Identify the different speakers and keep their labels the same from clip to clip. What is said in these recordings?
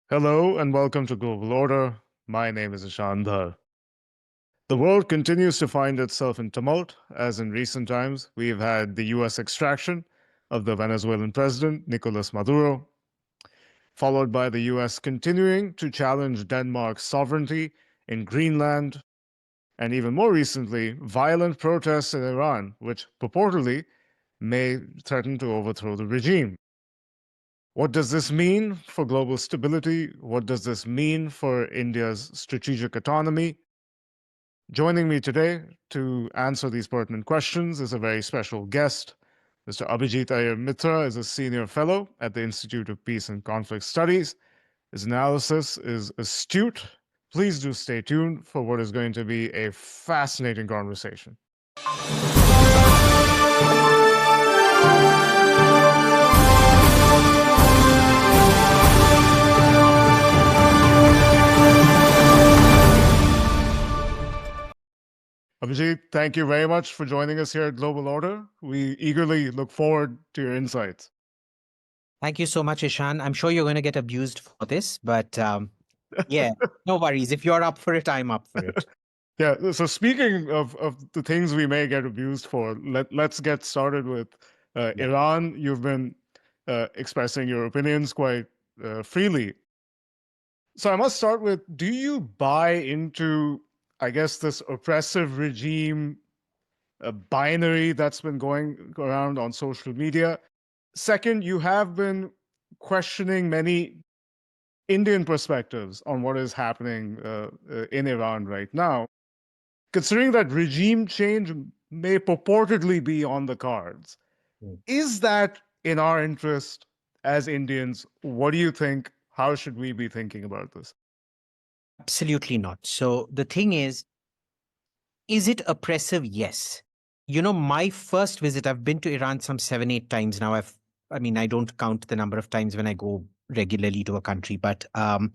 Speaker 1: Hello and welcome to Global Order. My name is Ishan Dhar. The world continues to find itself in tumult, as in recent times we've had the US extraction of the Venezuelan president, Nicolas Maduro, followed by the US continuing to challenge Denmark's sovereignty in Greenland, and even more recently, violent protests in Iran, which purportedly may threaten to overthrow the regime. What does this mean for global stability? What does this mean for India's strategic autonomy? Joining me today to answer these pertinent questions is a very special guest. Mr. Abhijit Iyer-Mitra is a senior fellow at the Institute of Peace and Conflict Studies. His analysis is astute. Please do stay tuned for what is going to be a fascinating conversation. Abhijit, thank you very much for joining us here at Global Order. We eagerly look forward to your insights.
Speaker 2: Thank you so much, Ishan. I'm sure you're going to get abused for this, but yeah, no worries. If you're up for it, I'm up for it.
Speaker 1: Yeah, so speaking of the things we may get abused for, let's get started with Iran. You've been expressing your opinions quite freely. So I must start with, do you buy into, I guess, this oppressive regime binary that's been going around on social media? Second, you have been questioning many Indian perspectives on what is happening in Iran right now. Considering that regime change may purportedly be on the cards, is that in our interest as Indians? What do you think? How should we be thinking about this?
Speaker 2: Absolutely not. So the thing is it oppressive? Yes. My first visit, I've been to Iran some 7, 8 times now. I don't count the number of times when I go regularly to a country, but uh,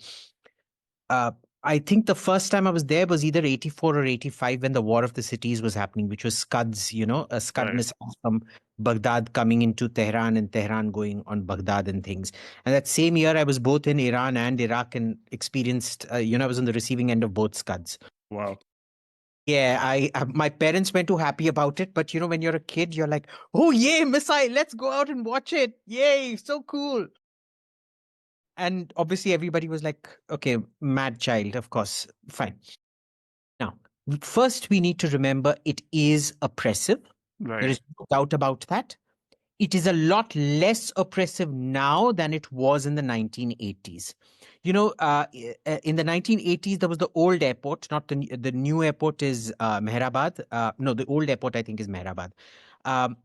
Speaker 2: I think the first time I was there was either 84 or 85 when the War of the Cities was happening, which was Scuds, a Scud
Speaker 1: Right.
Speaker 2: missile from Baghdad coming into Tehran and Tehran going on Baghdad and things. And that same year, I was both in Iran and Iraq and experienced, I was on the receiving end of both Scuds.
Speaker 1: Wow.
Speaker 2: Yeah, my parents weren't too happy about it, but when you're a kid, you're like, oh, yay, missile, let's go out and watch it. Yay, so cool. And obviously, everybody was like, okay, mad child, of course, fine. Now, first, we need to remember it is oppressive.
Speaker 1: Right.
Speaker 2: There is no doubt about that. It is a lot less oppressive now than it was in the 1980s. In the 1980s, there was the old airport, not the new airport is Mehrabad. No, the old airport, I think, is Mehrabad.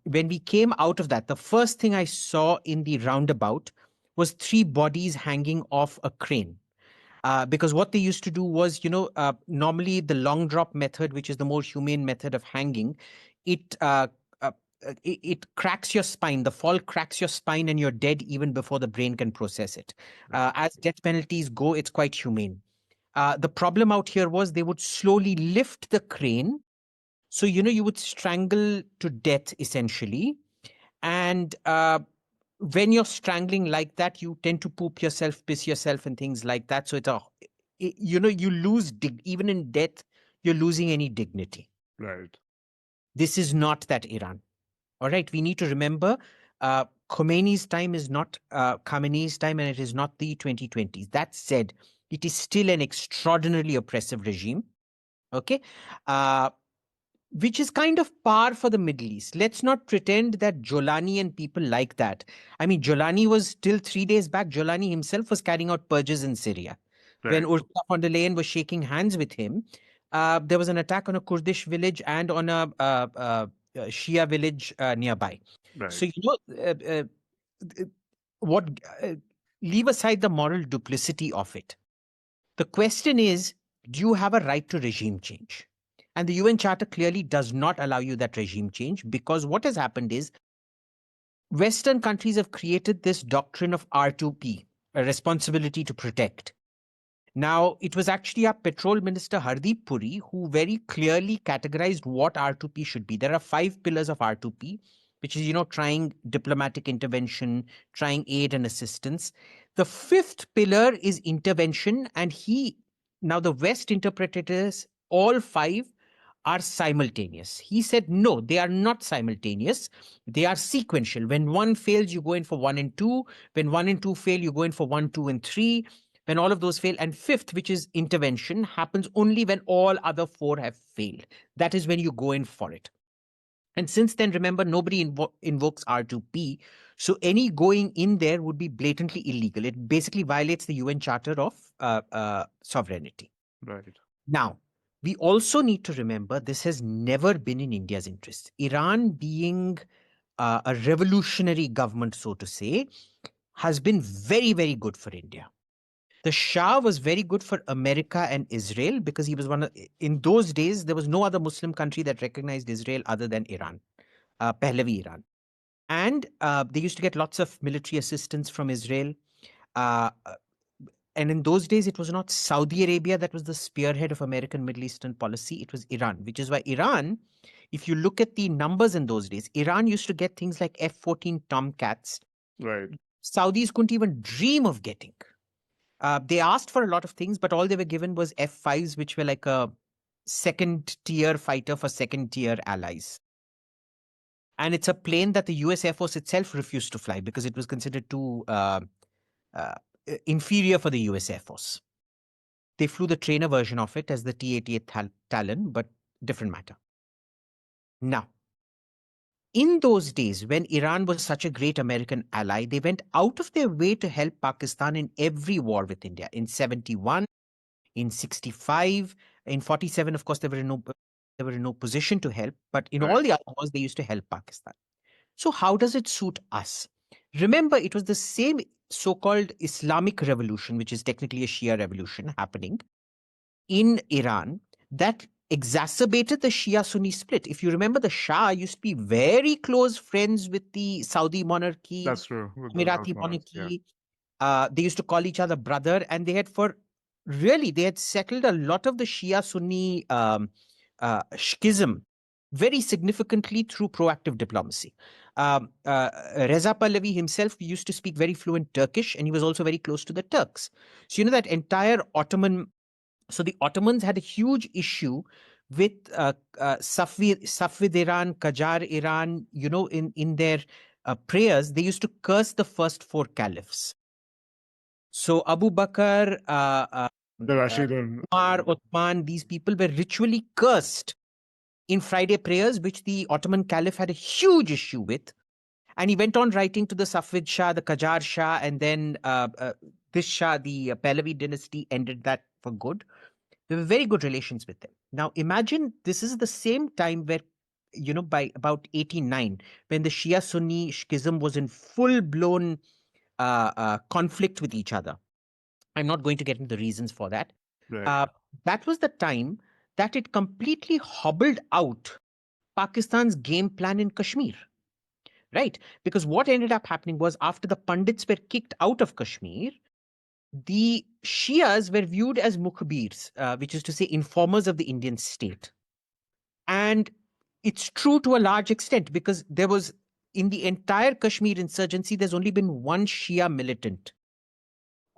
Speaker 2: When we came out of that, the first thing I saw in the roundabout was 3 bodies hanging off a crane. Because what they used to do was, normally the long drop method, which is the more humane method of hanging, it it cracks your spine. The fall cracks your spine and you're dead even before the brain can process it. As death penalties go, it's quite humane. The problem out here was they would slowly lift the crane. So, you would strangle to death essentially. And when you're strangling like that, you tend to poop yourself, piss yourself, and things like that. So you lose even in death, you're losing any dignity.
Speaker 1: Right.
Speaker 2: This is not that Iran. All right, we need to remember Khomeini's time is not Khamenei's time, and it is not the 2020s. That said, it is still an extraordinarily oppressive regime. Okay. Which is kind of par for the Middle East. Let's not pretend that Jolani and people like that. I mean, Jolani was till 3 days back, Jolani himself was carrying out purges in Syria.
Speaker 1: Right.
Speaker 2: When Ursula von der Leyen was shaking hands with him, there was an attack on a Kurdish village and on a Shia village nearby.
Speaker 1: Right.
Speaker 2: So, what leave aside the moral duplicity of it. The question is, do you have a right to regime change? And the UN Charter clearly does not allow you that regime change, because what has happened is Western countries have created this doctrine of R2P, a responsibility to protect. Now, it was actually our Petrol Minister Hardeep Puri who very clearly categorized what R2P should be. There are 5 pillars of R2P. which is, trying diplomatic intervention, trying aid and assistance. The fifth pillar is intervention. And now the West interpreted it as all five are simultaneous. He said, no, they are not simultaneous. They are sequential. When one fails, you go in for one and two. When one and two fail, you go in for one, two, and three. When all of those fail, and fifth, which is intervention, happens only when all other four have failed. That is when you go in for it. And since then, remember, nobody invokes R2P. So any going in there would be blatantly illegal. It basically violates the UN Charter of Sovereignty.
Speaker 1: Right.
Speaker 2: Now, we also need to remember this has never been in India's interest. Iran, being a revolutionary government, so to say, has been very, very good for India. The Shah was very good for America and Israel because he was in those days, there was no other Muslim country that recognized Israel other than Iran, Pahlavi Iran. And they used to get lots of military assistance from Israel. And in those days, it was not Saudi Arabia that was the spearhead of American Middle Eastern policy. It was Iran, which is why Iran, if you look at the numbers in those days, Iran used to get things like F-14 Tomcats.
Speaker 1: Right.
Speaker 2: Saudis couldn't even dream of getting. They asked for a lot of things, but all they were given was F-5s, which were like a second-tier fighter for second-tier allies. And it's a plane that the US Air Force itself refused to fly because it was considered too inferior for the US Air Force. They flew the trainer version of it as the T-88 Talon, but different matter. Now, in those days, when Iran was such a great American ally, they went out of their way to help Pakistan in every war with India. In 71, in 65, in 47, of course, they were in no position to help, but in all the other wars, they used to help Pakistan. So how does it suit us? Remember, it was the same so-called Islamic revolution, which is technically a Shia revolution happening in Iran, that exacerbated the Shia-Sunni split. If you remember, the Shah used to be very close friends with the Saudi monarchy.
Speaker 1: That's true. With the
Speaker 2: Emirati
Speaker 1: Ottomans, yeah.
Speaker 2: monarchy. They used to call each other brother, and they had settled a lot of the Shia-Sunni schism very significantly through proactive diplomacy. Reza Pahlavi himself used to speak very fluent Turkish, and he was also very close to the Turks. So, that entire Ottoman. So the Ottomans had a huge issue with Safvid Iran, Qajar Iran, in their prayers, they used to curse the first four caliphs. So Abu Bakr,
Speaker 1: The Rashidun.
Speaker 2: Umar, Uthman, these people were ritually cursed in Friday prayers, which the Ottoman Caliph had a huge issue with. And he went on writing to the Safvid Shah, the Qajar Shah, and then this Shah, the Pahlavi dynasty, ended that for good. We have very good relations with them. Now, imagine this is the same time where, by about 89, when the Shia-Sunni schism was in full-blown conflict with each other. I'm not going to get into the reasons for that.
Speaker 1: Right.
Speaker 2: That was the time that it completely hobbled out Pakistan's game plan in Kashmir. Right? Because what ended up happening was after the Pandits were kicked out of Kashmir, the Shias were viewed as mukhbirs, which is to say informers of the Indian state. And it's true to a large extent because there was, in the entire Kashmir insurgency, there's only been one Shia militant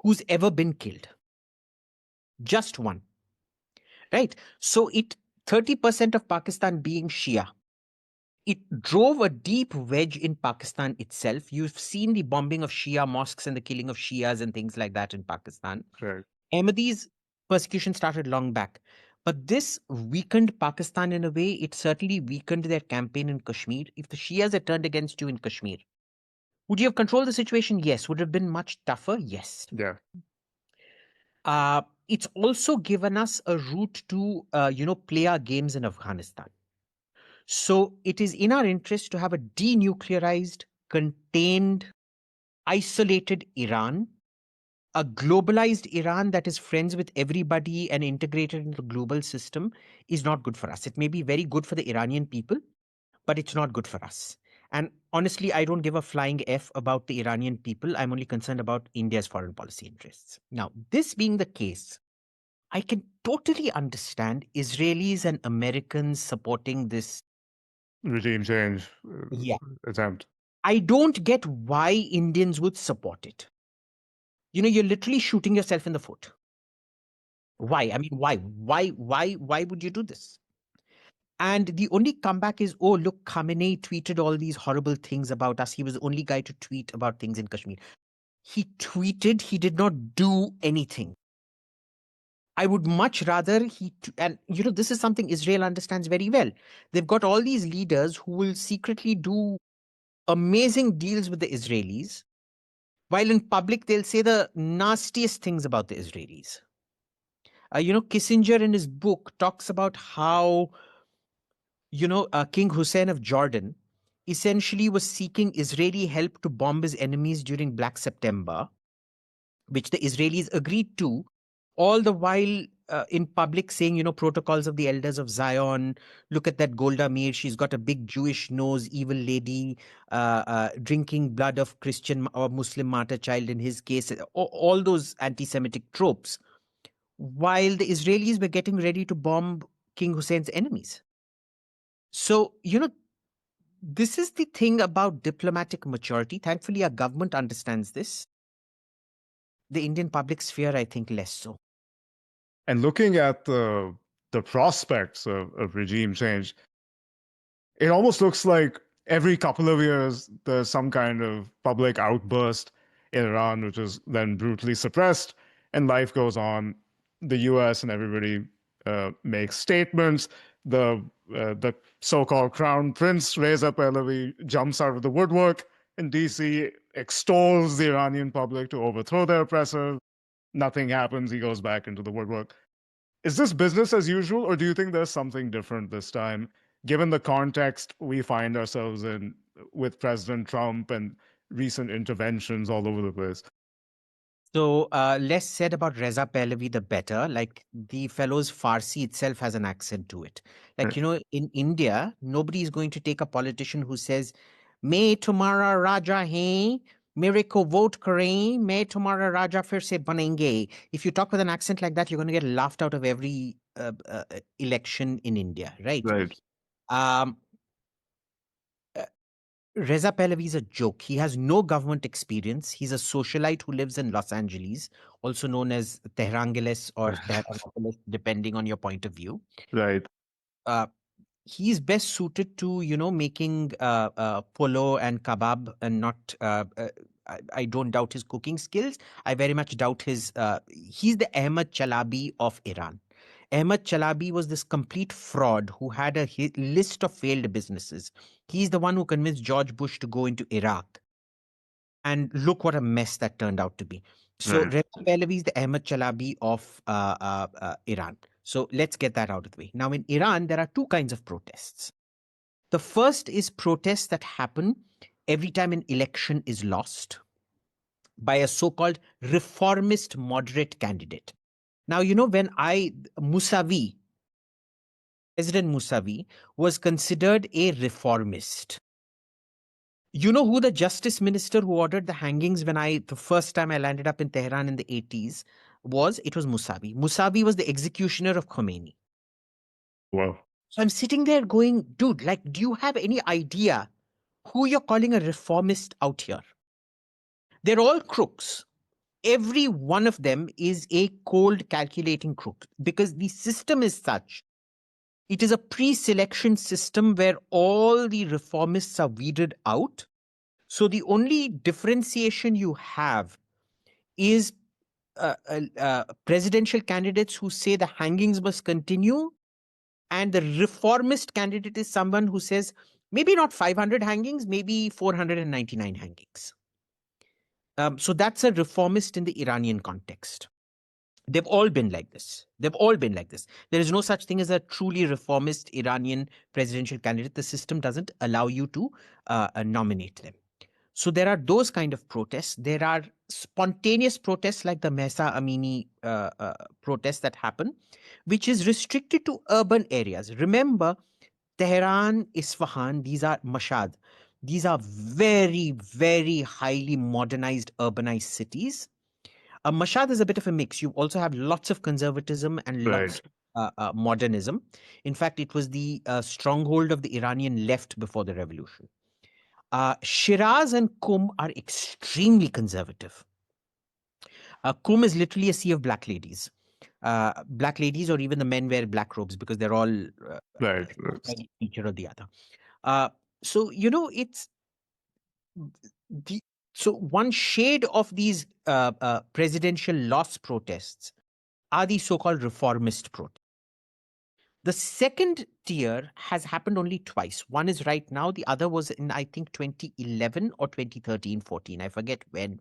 Speaker 2: who's ever been killed. Just one. Right? So 30% of Pakistan being Shia, it drove a deep wedge in Pakistan itself. You've seen the bombing of Shia mosques and the killing of Shias and things like that in Pakistan.
Speaker 1: Right.
Speaker 2: Ahmadis' persecution started long back. But this weakened Pakistan in a way. It certainly weakened their campaign in Kashmir. If the Shias had turned against you in Kashmir, would you have controlled the situation? Yes. Would it have been much tougher? Yes.
Speaker 1: Yeah.
Speaker 2: It's also given us a route to, play our games in Afghanistan. So it is in our interest to have a denuclearized, contained, isolated Iran. A globalized Iran that is friends with everybody and integrated into the global system is not good for us. It may be very good for the Iranian people, but it's not good for us. And honestly, I don't give a flying F about the Iranian people. I'm only concerned about India's foreign policy interests. Now, this being the case, I can totally understand Israelis and Americans supporting this
Speaker 1: regime change
Speaker 2: Yeah.
Speaker 1: attempt.
Speaker 2: I don't get why Indians would support it. You're literally shooting yourself in the foot. Why? I mean, why? Why would you do this? And the only comeback is, oh, look, Khamenei tweeted all these horrible things about us. He was the only guy to tweet about things in Kashmir. He tweeted, he did not do anything. I would much rather and this is something Israel understands very well. They've got all these leaders who will secretly do amazing deals with the Israelis, while in public they'll say the nastiest things about the Israelis. Kissinger in his book talks about how, King Hussein of Jordan essentially was seeking Israeli help to bomb his enemies during Black September, which the Israelis agreed to, all the while in public saying, protocols of the elders of Zion, look at that Golda Meir, she's got a big Jewish nose, evil lady, drinking blood of Christian or Muslim martyr child in his case, all those anti-Semitic tropes, while the Israelis were getting ready to bomb King Hussein's enemies. So, this is the thing about diplomatic maturity. Thankfully, our government understands this. The Indian public sphere, I think, less so.
Speaker 1: And looking at the prospects of regime change, it almost looks like every couple of years there's some kind of public outburst in Iran, which is then brutally suppressed, and life goes on. The U.S. and everybody makes statements. The so-called Crown Prince Reza Pahlavi jumps out of the woodwork in D.C., extols the Iranian public to overthrow their oppressor. Nothing happens. He goes back into the woodwork. Is this business as usual, or do you think there's something different this time, given the context we find ourselves in with President Trump and recent interventions all over the place?
Speaker 2: So less said about Reza Pahlavi, the better. Like the fellow's Farsi itself has an accent to it. Like, in India, nobody is going to take a politician who says, "Main tumhara Raja hai, mere ko vote kare, main tumhara Raja fir se banenge." If you talk with an accent like that, you're going to get laughed out of every election in India, right?
Speaker 1: Right,
Speaker 2: Um, Reza Pahlavi is a joke. He has no government experience. He's a socialite who lives in Los Angeles, also known as Tehrangeles or Teheranopolis, depending on your point of view.
Speaker 1: right,
Speaker 2: Uh, he's best suited to, making polo and kebab and not. I don't doubt his cooking skills. I very much doubt his. He's the Ahmad Chalabi of Iran. Ahmad Chalabi was this complete fraud who had a list of failed businesses. He's the one who convinced George Bush to go into Iraq. And look what a mess that turned out to be. So
Speaker 1: right.
Speaker 2: Reza Pahlavi is the Ahmad Chalabi of Iran. So let's get that out of the way. Now, in Iran, there are two kinds of protests. The first is protests that happen every time an election is lost by a so-called reformist moderate candidate. Now, when Mousavi, President Mousavi, was considered a reformist. You know who the justice minister who ordered the hangings when the first time I landed up in Tehran in the 80s was? It was Mousavi. Mousavi was the executioner of Khomeini.
Speaker 1: Wow.
Speaker 2: So I'm sitting there going, dude, like, do you have any idea who you're calling a reformist out here? They're all crooks. Every one of them is a cold calculating crook because the system is such. It is a pre-selection system where all the reformists are weeded out. So the only differentiation you have is presidential candidates who say the hangings must continue, and the reformist candidate is someone who says maybe not 500 hangings, maybe 499 hangings. So that's a reformist in the Iranian context. They've all been like this. They've all been like this. There is no such thing as a truly reformist Iranian presidential candidate. The system doesn't allow you to nominate them. So there are those kind of protests. There are spontaneous protests like the Mahsa Amini protests that happen, which is restricted to urban areas. Remember, Tehran, Isfahan, these are Mashhad. These are very, very highly modernized, urbanized cities. Mashhad is a bit of a mix. You also have lots of conservatism and
Speaker 1: Right.
Speaker 2: modernism. In fact, it was the stronghold of the Iranian left before the revolution. Shiraz and Qum are extremely conservative. Qum is literally a sea of black ladies. Black ladies, or even the men wear black robes because they're all
Speaker 1: Right.
Speaker 2: one feature or the other. So it's the so one shade of these presidential loss protests are the so-called reformist protests. The second tier has happened only twice. One is right now, the other was in, I think, 2011 or 2013-14. I forget when.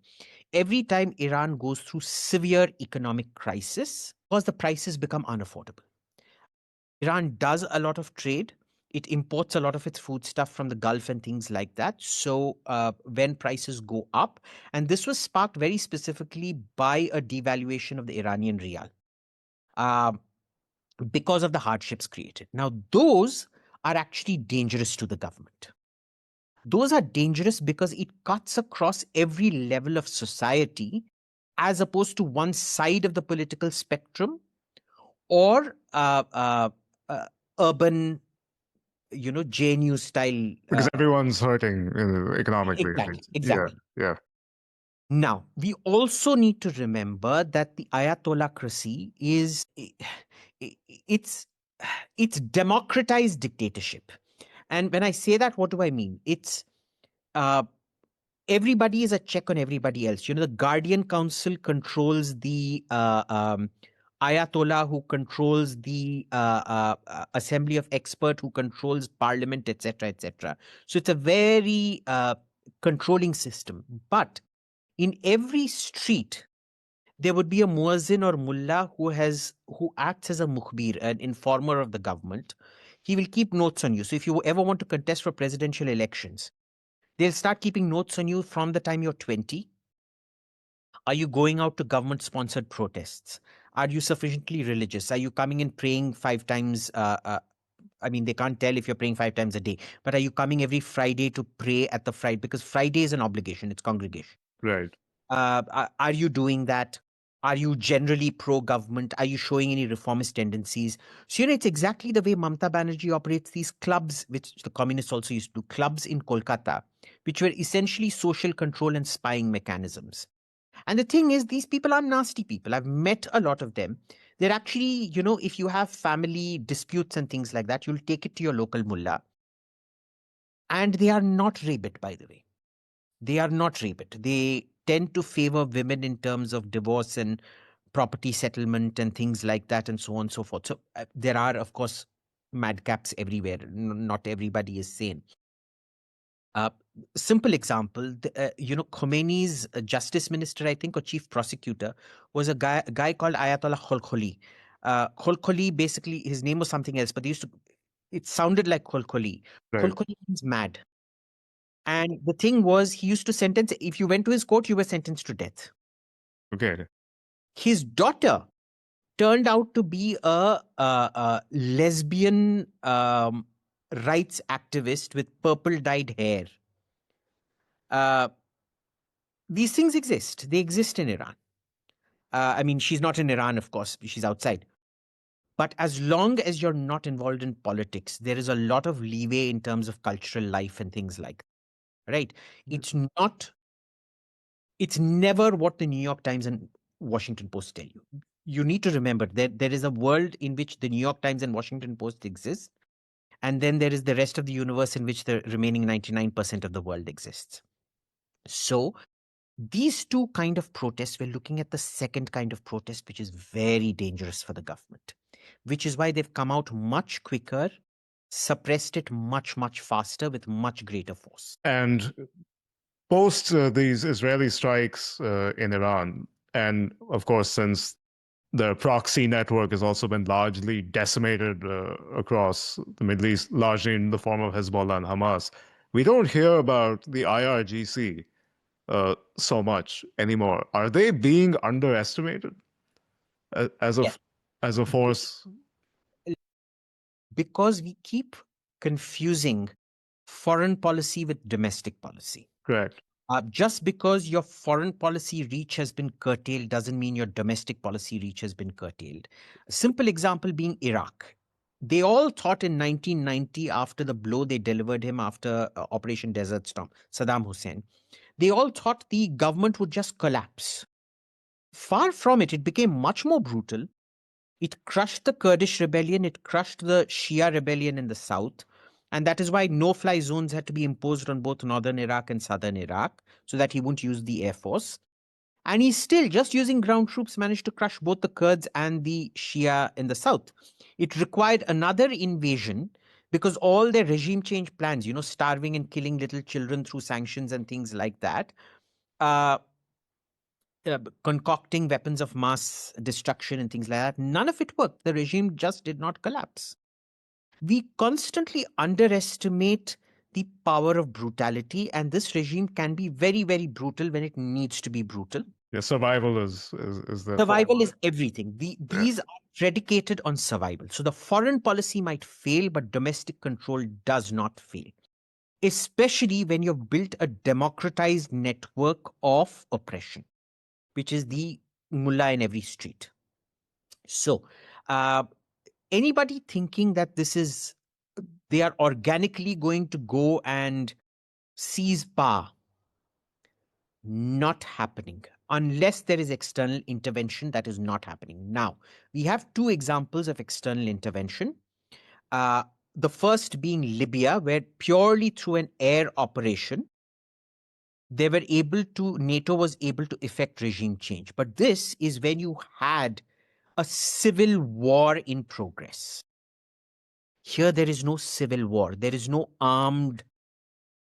Speaker 2: Every time Iran goes through severe economic crisis, because the prices become unaffordable. Iran does a lot of trade. It imports a lot of its foodstuff from the Gulf and things like that. So when prices go up, and this was sparked very specifically by a devaluation of the Iranian rial. Because of the hardships created. Now, those are actually dangerous to the government. Those are dangerous because it cuts across every level of society as opposed to one side of the political spectrum or urban, JNU style.
Speaker 1: Because everyone's hurting economically.
Speaker 2: Exactly.
Speaker 1: Yeah.
Speaker 2: Now, we also need to remember that the Ayatollahcracy is it's democratized dictatorship. And when I say that, what do I mean? It's everybody is a check on everybody else. The Guardian Council controls the Ayatollah, who controls the Assembly of Expert, who controls Parliament, etc., etc. So it's a very controlling system. But in every street, there would be a muezzin or mullah who acts as a mukhbir, an informer of the government. He will keep notes on you. So if you ever want to contest for presidential elections, they'll start keeping notes on you from the time you're 20. Are you going out to government-sponsored protests? Are you sufficiently religious? Are you coming and praying 5 times? I mean, they can't tell if you're praying 5 times a day, but are you coming every Friday to pray at the Friday? Because Friday is an obligation, it's congregation.
Speaker 1: Right.
Speaker 2: Are you doing that? Are you generally pro-government? Are you showing any reformist tendencies? So, it's exactly the way Mamata Banerjee operates these clubs, which the communists also used to do, clubs in Kolkata, which were essentially social control and spying mechanisms. And the thing is, these people are nasty people. I've met a lot of them. They're actually, if you have family disputes and things like that, you'll take it to your local mullah. And they are not rabid, by the way. They are not rabid. They tend to favor women in terms of divorce and property settlement and things like that, and so on and so forth. So there are, of course, madcaps everywhere. Not everybody is sane. Simple example, Khomeini's justice minister, I think, or chief prosecutor, was a guy called Ayatollah Kholkholi. Kholkholi, basically, his name was something else, but it sounded like Kholkholi.
Speaker 1: Right.
Speaker 2: Kholkholi means mad. And the thing was, he used to sentence, if you went to his court, you were sentenced to death.
Speaker 1: Okay.
Speaker 2: His daughter turned out to be a lesbian rights activist with purple dyed hair. These things exist. They exist in Iran. I mean, she's not in Iran, of course. She's outside. But as long as you're not involved in politics, there is a lot of leeway in terms of cultural life and things like that. Right? It's never what the New York Times and Washington Post tell you. You need to remember that there is a world in which the New York Times and Washington Post exist. And then there is the rest of the universe in which the remaining 99% of the world exists. So these two kind of protests, we're looking at the second kind of protest, which is very dangerous for the government, which is why they've come out much quicker, suppressed it much, much faster with much greater force.
Speaker 1: And post these Israeli strikes in Iran, and of course, since the proxy network has also been largely decimated across the Middle East, largely in the form of Hezbollah and Hamas, we don't hear about the IRGC so much anymore. Are they being underestimated as
Speaker 2: Yeah.
Speaker 1: as a force?
Speaker 2: Because we keep confusing foreign policy with domestic policy.
Speaker 1: Correct.
Speaker 2: Just because your foreign policy reach has been curtailed doesn't mean your domestic policy reach has been curtailed. A simple example being Iraq. They all thought in 1990, after the blow they delivered him after Operation Desert Storm, Saddam Hussein, they all thought the government would just collapse. Far from it, it became much more brutal. It crushed the Kurdish rebellion, it crushed the Shia rebellion in the south. And that is why no-fly zones had to be imposed on both northern Iraq and southern Iraq so that he wouldn't use the air force. And he still, just using ground troops, managed to crush both the Kurds and the Shia in the south. It required another invasion because all their regime change plans, starving and killing little children through sanctions and things like that, uh, concocting weapons of mass destruction and things like that, none of it worked. The regime just did not collapse. We constantly underestimate the power of brutality, and this regime can be very, very brutal when it needs to be brutal.
Speaker 1: Yeah, survival is the
Speaker 2: Survival is everything. These are predicated on survival. So the foreign policy might fail, but domestic control does not fail, especially when you've built a democratized network of oppression, which is the mullah in every street. So, anybody thinking that they are organically going to go and seize power, not happening. Unless there is external intervention, that is not happening. Now, we have two examples of external intervention. The first being Libya, where purely through an air operation, NATO was able to effect regime change. But this is when you had a civil war in progress. Here, there is no civil war. There is no armed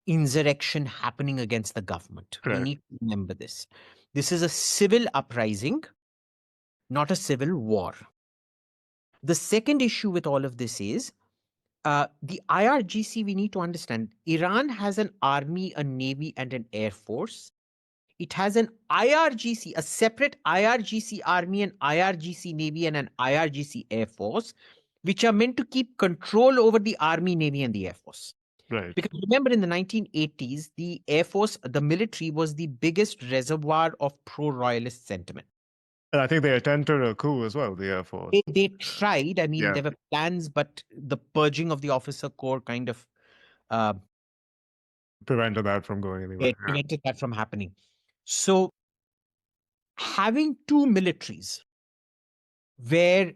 Speaker 2: insurrection happening against the government.
Speaker 1: Correct.
Speaker 2: We need to remember this. This is a civil uprising, not a civil war. The second issue with all of this is the IRGC, we need to understand, Iran has an army, a navy, and an air force. It has an IRGC, a separate IRGC army, an IRGC navy, and an IRGC air force, which are meant to keep control over the army, navy, and the air force.
Speaker 1: Right.
Speaker 2: Because remember, in the 1980s, the air force, the military was the biggest reservoir of pro-royalist sentiment.
Speaker 1: And I think they attempted a coup as well, the Air Force.
Speaker 2: They tried. I mean,
Speaker 1: Yeah.
Speaker 2: there were plans, but the purging of the officer corps kind of
Speaker 1: Prevented that from going anywhere.
Speaker 2: prevented that from happening. So having two militaries where,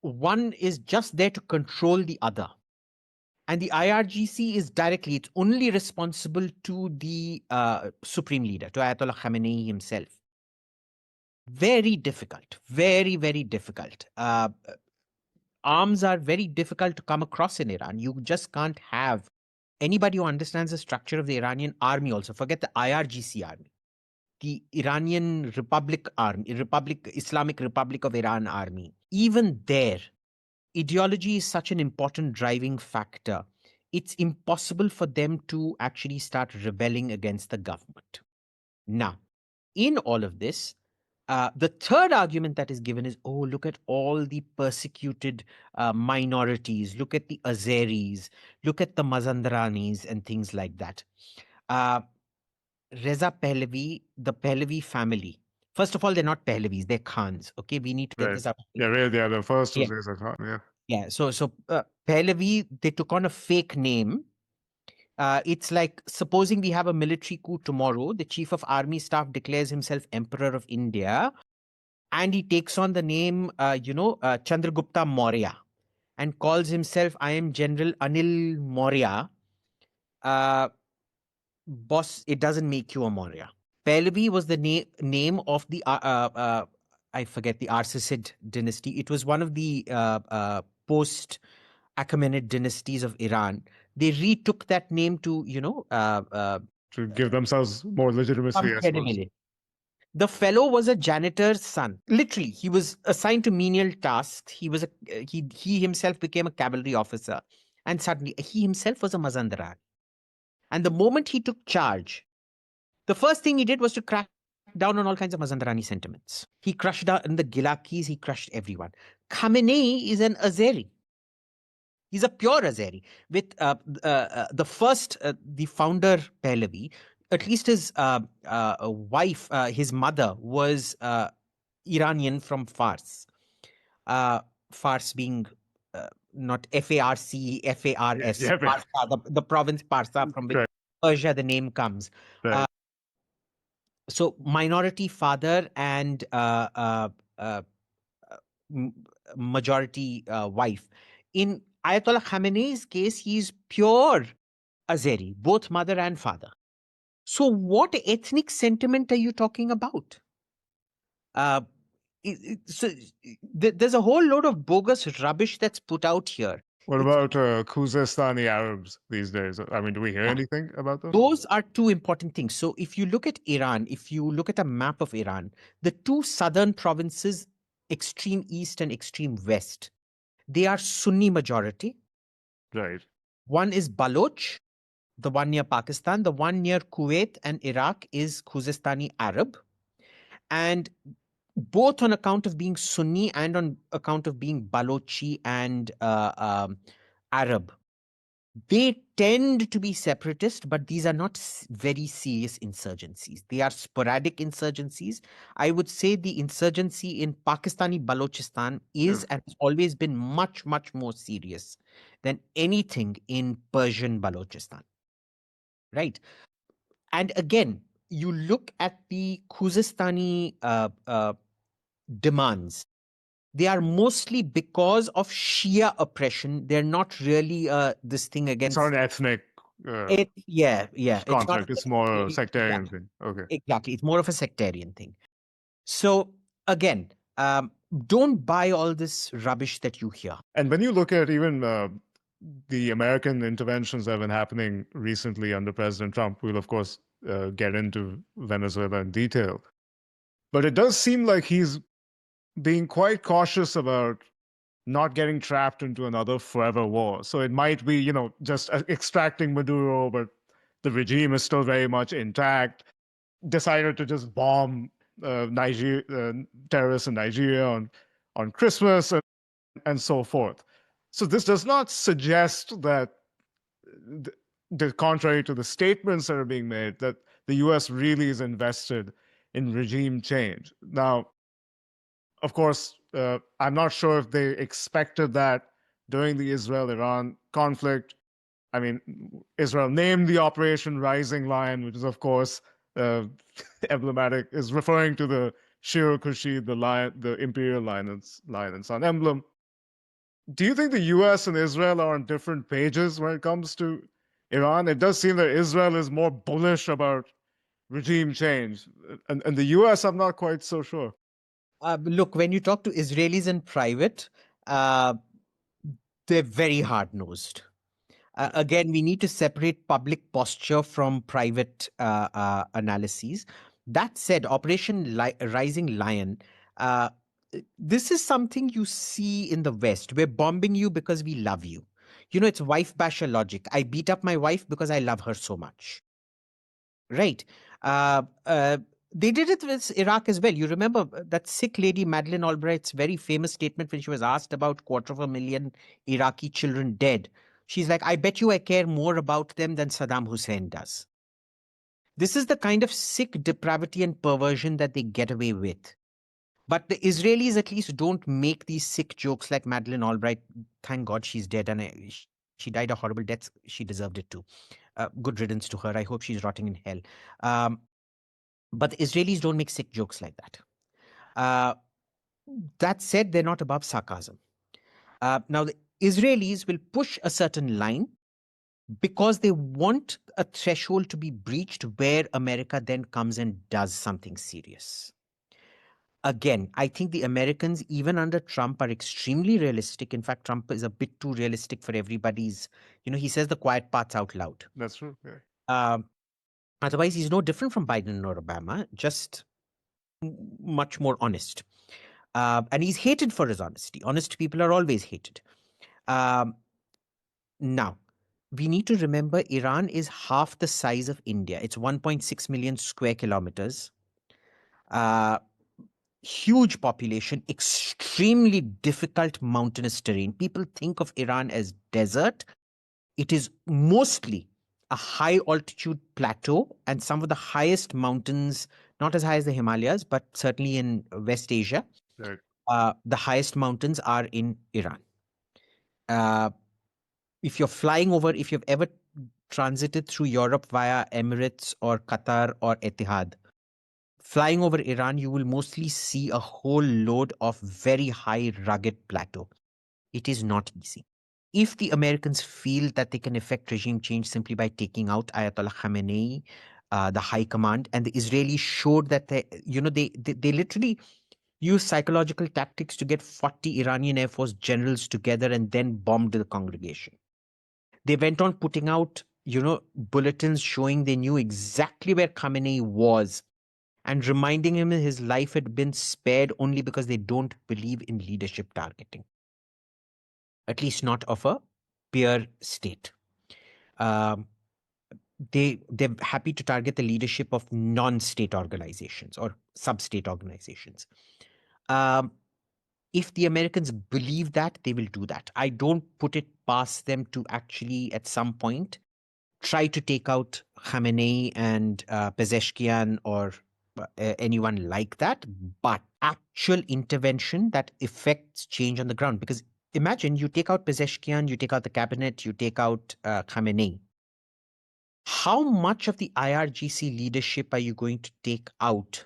Speaker 2: one is just there to control the other, and the IRGC is directly, it's only responsible to the supreme leader, to Ayatollah Khamenei himself. Very difficult, very, very difficult. Arms are very difficult to come across in Iran. You just can't have anybody who understands the structure of the Iranian army also. Forget the IRGC army. The Iranian Republic Army, Islamic Republic of Iran army. Even there, ideology is such an important driving factor. It's impossible for them to actually start rebelling against the government. Now, in all of this, the third argument that is given is, oh, look at all the persecuted minorities. Look at the Azeris. Look at the Mazandaranis and things like that. Reza Pahlavi, the Pahlavi family. First of all, they're not Pahlavis, they're Khans. Okay, we need to get this out.
Speaker 1: Yeah, really, yeah, the first was
Speaker 2: Yeah.
Speaker 1: Reza Khan, yeah.
Speaker 2: Yeah, so Pahlavi, they took on a fake name. It's like, supposing we have a military coup tomorrow, the chief of army staff declares himself Emperor of India, and he takes on the name, Chandragupta Maurya, and calls himself, I am General Anil Maurya. Boss, it doesn't make you a Maurya. Pahlavi was the name of the, I forget, the Arsasid dynasty. It was one of the post-Achaemenid dynasties of Iran. They retook that name to,
Speaker 1: to give themselves more legitimacy, I suppose.
Speaker 2: The fellow was a janitor's son. Literally, he was assigned to menial tasks. He was he himself became a cavalry officer, and suddenly he himself was a Mazandaran. And the moment he took charge, the first thing he did was to crack down on all kinds of Mazandarani sentiments. He crushed down the Gilakis, he crushed everyone. Khamenei is an Azeri. He's a pure Azeri. With the founder Pahlavi, at least his wife, his mother, was Iranian from Fars. Fars being not F-A-R-C, F-A-R-S,
Speaker 1: Yeah,
Speaker 2: Parsa, the province Parsa from which
Speaker 1: right,
Speaker 2: Persia the name comes.
Speaker 1: right.
Speaker 2: So minority father and uh, m- majority wife. In Ayatollah Khamenei's case, he's pure Azeri, both mother and father. So what ethnic sentiment are you talking about? Uh, so there's a whole load of bogus rubbish that's put out here.
Speaker 1: What
Speaker 2: It's
Speaker 1: about Khuzestani Arabs these days? I mean, do we hear
Speaker 2: yeah,
Speaker 1: anything about them?
Speaker 2: those are two important things. So if you look at Iran, if you look at a map of Iran, the two southern provinces, extreme east and extreme west, they are Sunni majority.
Speaker 1: Right.
Speaker 2: One is Baloch, the one near Pakistan. The one near Kuwait and Iraq is Khuzestani Arab. And both on account of being Sunni and on account of being Balochi and Arab, they tend to be separatist, but these are not very serious insurgencies. They are sporadic insurgencies. I would say the insurgency in Pakistani Balochistan is and has always been much, much more serious than anything in Persian Balochistan. Right. And again, you look at the Khuzestani demands, they are mostly because of Shia oppression. They're not really this thing
Speaker 1: It's not
Speaker 2: against
Speaker 1: an ethnic
Speaker 2: it. Yeah, yeah. It's not
Speaker 1: conflict. It's more a
Speaker 2: yeah,
Speaker 1: sectarian thing. Okay.
Speaker 2: exactly. It's more of a sectarian thing. So again, don't buy all this rubbish that you hear.
Speaker 1: And when you look at even the American interventions that have been happening recently under President Trump, we'll of course get into Venezuela in detail. But it does seem like he's being quite cautious about not getting trapped into another forever war. So it might be, just extracting Maduro, but the regime is still very much intact. Decided to just bomb terrorists in Nigeria on Christmas and so forth. So this does not suggest that, contrary to the statements that are being made, that the U.S. really is invested in regime change. Now, of course, I'm not sure if they expected that during the Israel-Iran conflict. I mean, Israel named the Operation Rising Lion, which is, of course, uh, emblematic, is referring to the Shir Khurshid, the lion, the imperial lion and sun emblem. Do you think the U.S. and Israel are on different pages when it comes to Iran? It does seem that Israel is more bullish about regime change, and the U.S. I'm not quite so sure.
Speaker 2: Look, when you talk to Israelis in private, uh, they're very hard nosed. Again, we need to separate public posture from private analyses. That said, Rising Lion, uh, this is something you see in the West. We're bombing you because we love you. It's wife basher logic. I beat up my wife because I love her so much. Right. Uh, uh, they did it with Iraq as well. You remember that Sikh lady, Madeleine Albright's very famous statement when she was asked about 250,000 Iraqi children dead. She's like, I bet you I care more about them than Saddam Hussein does. This is the kind of sick depravity and perversion that they get away with. But the Israelis at least don't make these sick jokes like Madeleine Albright. Thank God she's dead and she died a horrible death. She deserved it too. Good riddance to her. I hope she's rotting in hell. But the Israelis don't make sick jokes like that. Uh, that said, they're not above sarcasm. Now, the Israelis will push a certain line because they want a threshold to be breached where America then comes and does something serious. Again, I think the Americans, even under Trump, are extremely realistic. In fact, Trump is a bit too realistic for everybody's, he says the quiet parts out loud.
Speaker 1: That's true. Yeah.
Speaker 2: Otherwise, he's no different from Biden or Obama, just much more honest. And he's hated for his honesty. Honest people are always hated. Now, we need to remember Iran is half the size of India. It's 1.6 million square kilometers. Huge population, extremely difficult mountainous terrain. People think of Iran as desert. It is mostly a high altitude plateau and some of the highest mountains, not as high as the Himalayas, but certainly in West Asia.
Speaker 1: Right.
Speaker 2: The highest mountains are in Iran. If you've ever transited through Europe via Emirates or Qatar or Etihad, flying over Iran, you will mostly see a whole load of very high, rugged plateau. It is not easy. If the Americans feel that they can effect regime change simply by taking out Ayatollah Khamenei, the high command, and the Israelis showed that they literally use psychological tactics to get 40 Iranian Air Force generals together and then bombed the congregation. They went on putting out, bulletins showing they knew exactly where Khamenei was and reminding him his life had been spared only because they don't believe in leadership targeting, at least not of a peer state. Um, they're happy to target the leadership of non-state organizations or sub-state organizations. If the Americans believe that, they will do that. I don't put it past them to actually, at some point, try to take out Khamenei and Pezeshkian or anyone like that, but actual intervention that affects change on the ground. Because imagine you take out Pezeshkian, you take out the cabinet, you take out Khamenei. How much of the IRGC leadership are you going to take out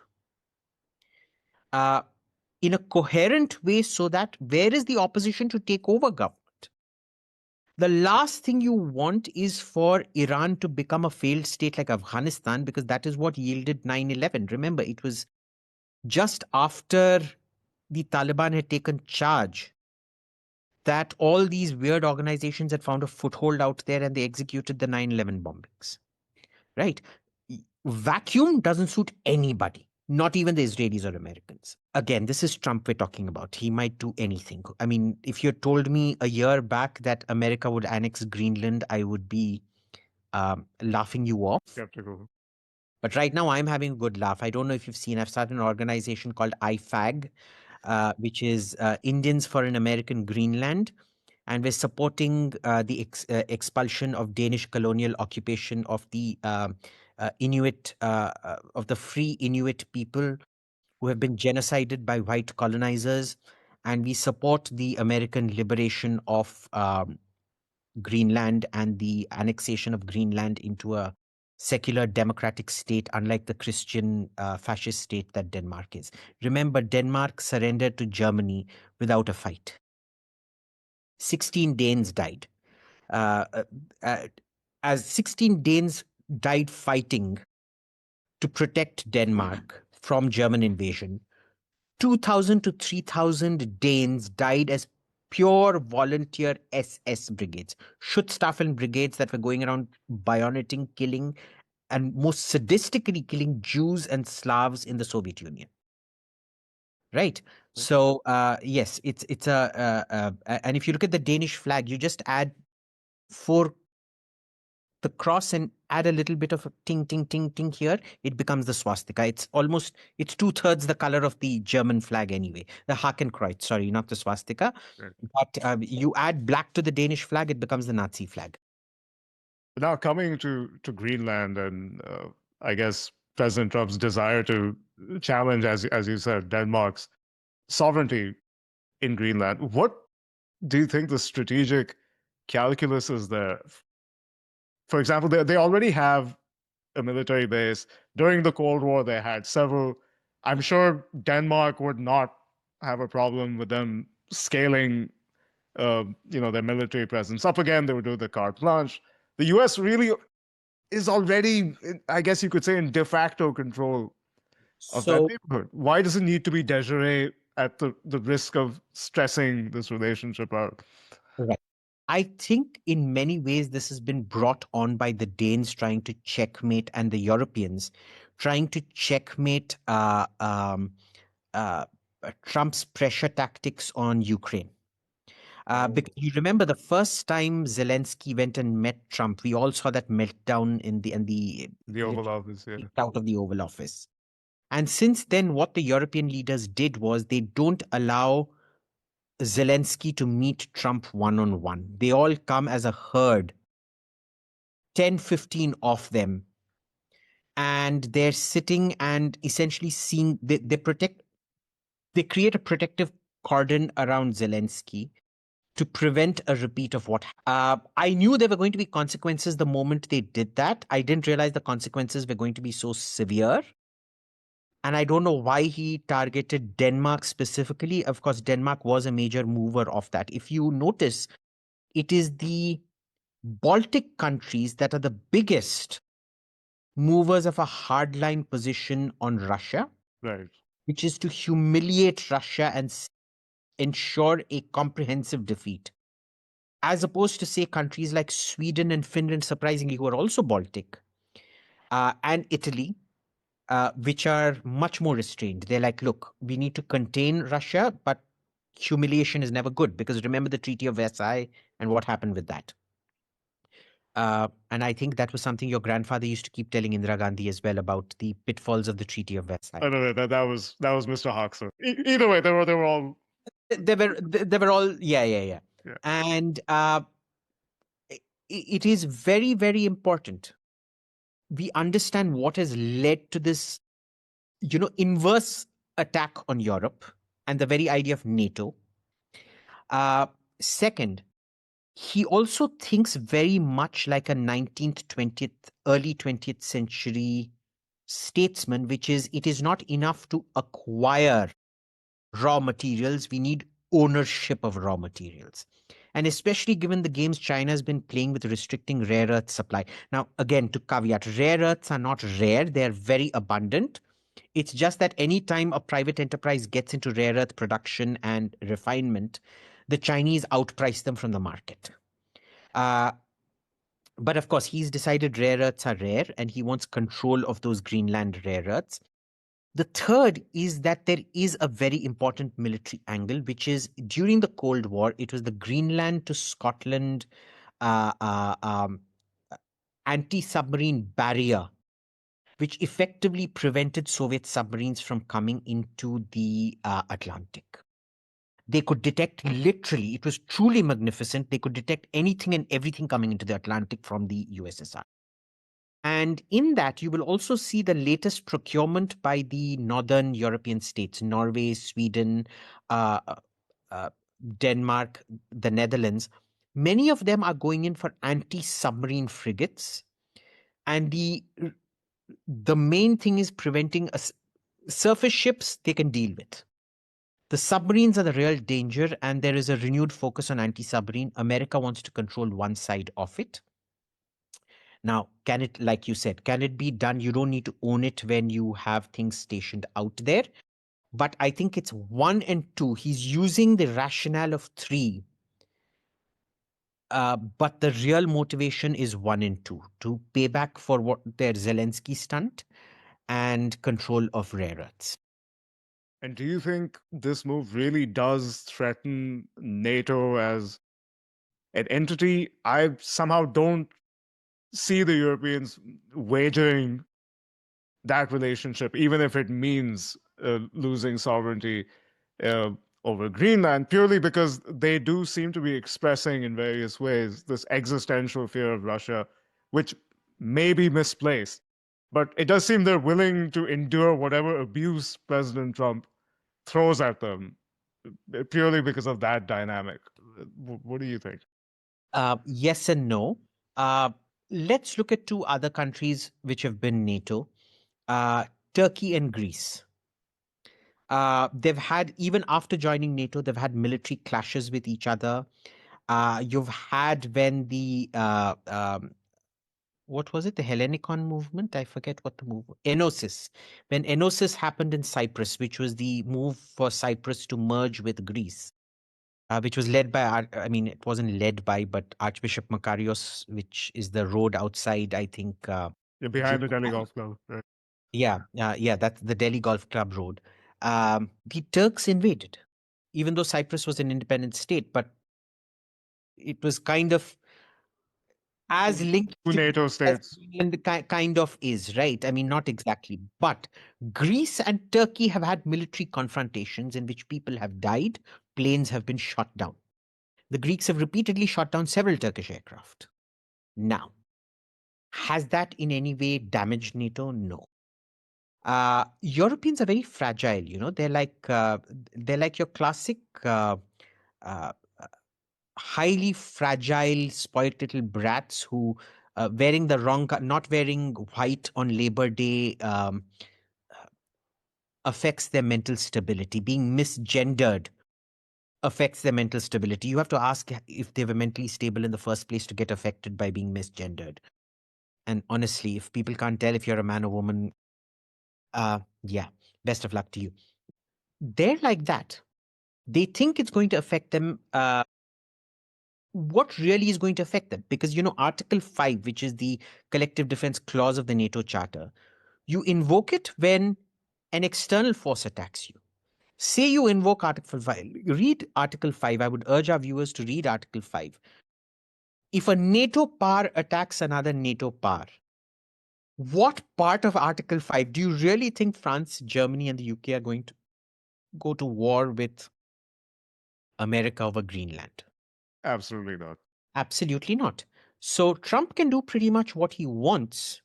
Speaker 2: in a coherent way so that where is the opposition to take over government? The last thing you want is for Iran to become a failed state like Afghanistan, because that is what yielded 9/11. Remember, it was just after the Taliban had taken charge that all these weird organizations had found a foothold out there and they executed the 9/11 bombings. Right? Vacuum doesn't suit anybody, not even the Israelis or Americans. Again, this is Trump we're talking about. He might do anything. I mean, if you had told me a year back that America would annex Greenland, I would be laughing you off.
Speaker 1: Skeptical.
Speaker 2: But right now, I'm having a good laugh. I don't know if you've seen, I've started an organization called IFAG, which is Indians for an American Greenland. And we're supporting the expulsion of Danish colonial occupation of the Inuit, of the free Inuit people who have been genocided by white colonizers. And we support the American liberation of Greenland and the annexation of Greenland into a secular democratic state, unlike the Christian fascist state that Denmark is. Remember, Denmark surrendered to Germany without a fight. 16 Danes died. As 16 Danes died fighting to protect Denmark from German invasion, 2,000 to 3,000 Danes died as pure volunteer SS brigades, Schutzstaffel brigades that were going around bayoneting, killing, and most sadistically killing Jews and Slavs in the Soviet Union. Right. So yes, it's and if you look at the Danish flag, you just add the cross and add a little bit of a ting ting ting ting here, it becomes the swastika. It's 2/3 the color of the German flag anyway. The Hakenkreuz, sorry, not the swastika.
Speaker 1: Right.
Speaker 2: But you add black to the Danish flag, it becomes the Nazi flag.
Speaker 1: Now coming to Greenland and I guess President Trump's desire to challenge, as you said, Denmark's sovereignty in Greenland. What do you think the strategic calculus is there? For example, they already have a military base. During the Cold War, they had several. I'm sure Denmark would not have a problem with them scaling, their military presence up again. They would do the carte blanche. The U.S. really is already, I guess you could say, in de facto control of that neighborhood. Why does it need to be Desiree at the risk of stressing this relationship out?
Speaker 2: Right. I think in many ways this has been brought on by the Danes trying to checkmate and the Europeans trying to checkmate Trump's pressure tactics on Ukraine. Because you remember the first time Zelensky went and met Trump, we all saw that meltdown in
Speaker 1: The Oval Office, yeah.
Speaker 2: out of the Oval Office. And since then, what the European leaders did was they don't allow Zelensky to meet Trump one-on-one. They all come as a herd 10, 15 of them. And they're sitting and essentially seeing, they create a protective cordon around Zelensky to prevent a repeat of what. I knew there were going to be consequences the moment they did that. I didn't realize the consequences were going to be so severe. And I don't know why he targeted Denmark specifically. Of course, Denmark was a major mover of that. If you notice, it is the Baltic countries that are the biggest movers of a hardline position on Russia,
Speaker 1: Right.
Speaker 2: which is to humiliate Russia and ensure a comprehensive defeat, as opposed to, say, countries like Sweden and Finland, surprisingly, who are also Baltic, and Italy, which are much more restrained. They're like, look, we need to contain Russia, but humiliation is never good, because remember the Treaty of Versailles and what happened with that. And I think that was something your grandfather used to keep telling Indira Gandhi as well, about the pitfalls of the Treaty of Versailles.
Speaker 1: I know that was Mr. Hoxer. Either way, they were all.
Speaker 2: They were all, yeah.
Speaker 1: Yeah.
Speaker 2: And it is very, very important we understand what has led to this, inverse attack on Europe and the very idea of NATO. Second, he also thinks very much like a 19th, 20th, early 20th century statesman, which is, it is not enough to acquire raw materials. We need ownership of raw materials. And especially given the games China has been playing with restricting rare earth supply. Now, again, to caveat, rare earths are not rare. They're very abundant. It's just that any time a private enterprise gets into rare earth production and refinement, the Chinese outprice them from the market. But of course, he's decided rare earths are rare and he wants control of those Greenland rare earths. The third is that there is a very important military angle, which is during the Cold War, it was the Greenland to Scotland uh, uh, um, anti-submarine barrier, which effectively prevented Soviet submarines from coming into the Atlantic. They could detect, literally, it was truly magnificent. They could detect anything and everything coming into the Atlantic from the USSR. And in that, you will also see the latest procurement by the northern European states, Norway, Sweden, uh, uh, Denmark, the Netherlands. Many of them are going in for anti-submarine frigates. And the main thing is preventing surface ships they can deal with. The submarines are the real danger, and there is a renewed focus on anti-submarine. America wants to control one side of it. Now, can it, like you said, can it be done? You don't need to own it when you have things stationed out there. But I think it's 1 and 2. He's using the rationale of 3. But the real motivation is 1 and 2, to pay back for what their Zelensky stunt and control of rare earths.
Speaker 1: And do you think this move really does threaten NATO as an entity? I somehow don't see the Europeans wagering that relationship, even if it means losing sovereignty uh, over Greenland, purely because they do seem to be expressing in various ways this existential fear of Russia, which may be misplaced. But it does seem they're willing to endure whatever abuse President Trump throws at them purely because of that dynamic. What do you think?
Speaker 2: Yes and no. Let's look at 2 other countries which have been NATO, Turkey and Greece. They've had, even after joining NATO, they've had military clashes with each other. You've had when what was it? The Hellenicon movement? I forget what the move. Enosis. When Enosis happened in Cyprus, which was the move for Cyprus to merge with Greece, which was led by, I mean, it wasn't led by, but Archbishop Makarios, which is the road outside, I think.
Speaker 1: Behind the Delhi Golf Club, right?
Speaker 2: Yeah, that's the Delhi Golf Club road. The Turks invaded, even though Cyprus was an independent state, but it was kind of as linked
Speaker 1: Two
Speaker 2: to
Speaker 1: NATO
Speaker 2: as
Speaker 1: states.
Speaker 2: Greenland kind of is, right? I mean, not exactly, but Greece and Turkey have had military confrontations in which people have died, planes have been shot down. The Greeks have repeatedly shot down several Turkish aircraft. Now, Has that in any way damaged NATO? No. Europeans are very fragile. They're like your classic uh, highly fragile, spoiled little brats who wearing the wrong, not wearing white on Labor Day affects their mental stability. Being misgendered affects their mental stability. You have to ask if they were mentally stable in the first place to get affected by being misgendered. And honestly, if people can't tell if you're a man or woman, yeah, best of luck to you. They're like that. They think it's going to affect them. What really is going to affect them? Because, Article 5, which is the collective defense clause of the NATO Charter, you invoke it when an external force attacks you. Say you invoke Article 5, read Article 5. I would urge our viewers to read Article 5. If a NATO power attacks another NATO power, what part of Article 5 do you really think France, Germany, and the UK are going to go to war with America over Greenland?
Speaker 1: Absolutely not.
Speaker 2: Absolutely not. So Trump can do pretty much what he wants,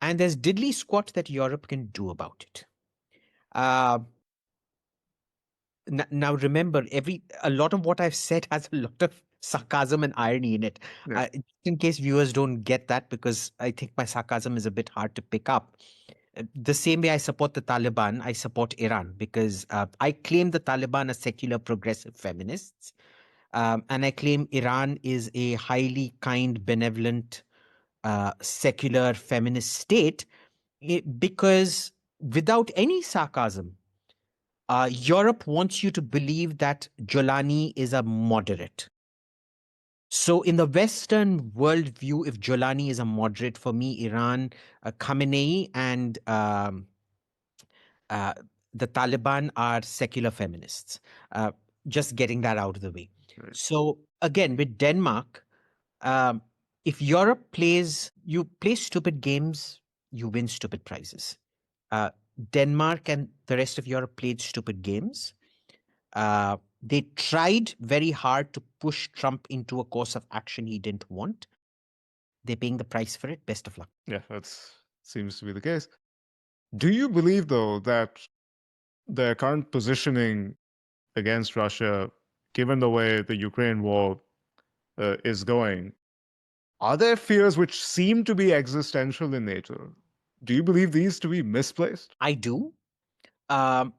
Speaker 2: and there's diddly squat that Europe can do about it. Uh, Now remember, a lot of what I've said has a lot of sarcasm and irony in it.
Speaker 1: Yeah.
Speaker 2: Just in case viewers don't get that, because I think my sarcasm is a bit hard to pick up. The same way I support the Taliban, I support Iran, because I claim the Taliban are secular progressive feminists. And I claim Iran is a highly kind, benevolent, secular feminist state, because without any sarcasm, Europe wants you to believe that Jolani is a moderate. So, in the Western worldview, if Jolani is a moderate, for me, Iran, Khamenei, and uh, the Taliban are secular feminists. Uh, just getting that out of the way.
Speaker 1: Right.
Speaker 2: So, again, with Denmark, um, if Europe you play stupid games, you win stupid prizes. Denmark and the rest of Europe played stupid games. They tried very hard to push Trump into a course of action he didn't want. They're paying the price for it. Best of luck.
Speaker 1: Yeah, that seems to be the case. Do you believe, though, that their current positioning against Russia, given the way the Ukraine war is going, are there fears which seem to be existential in nature? Do you believe these to be misplaced?
Speaker 2: I do. Um,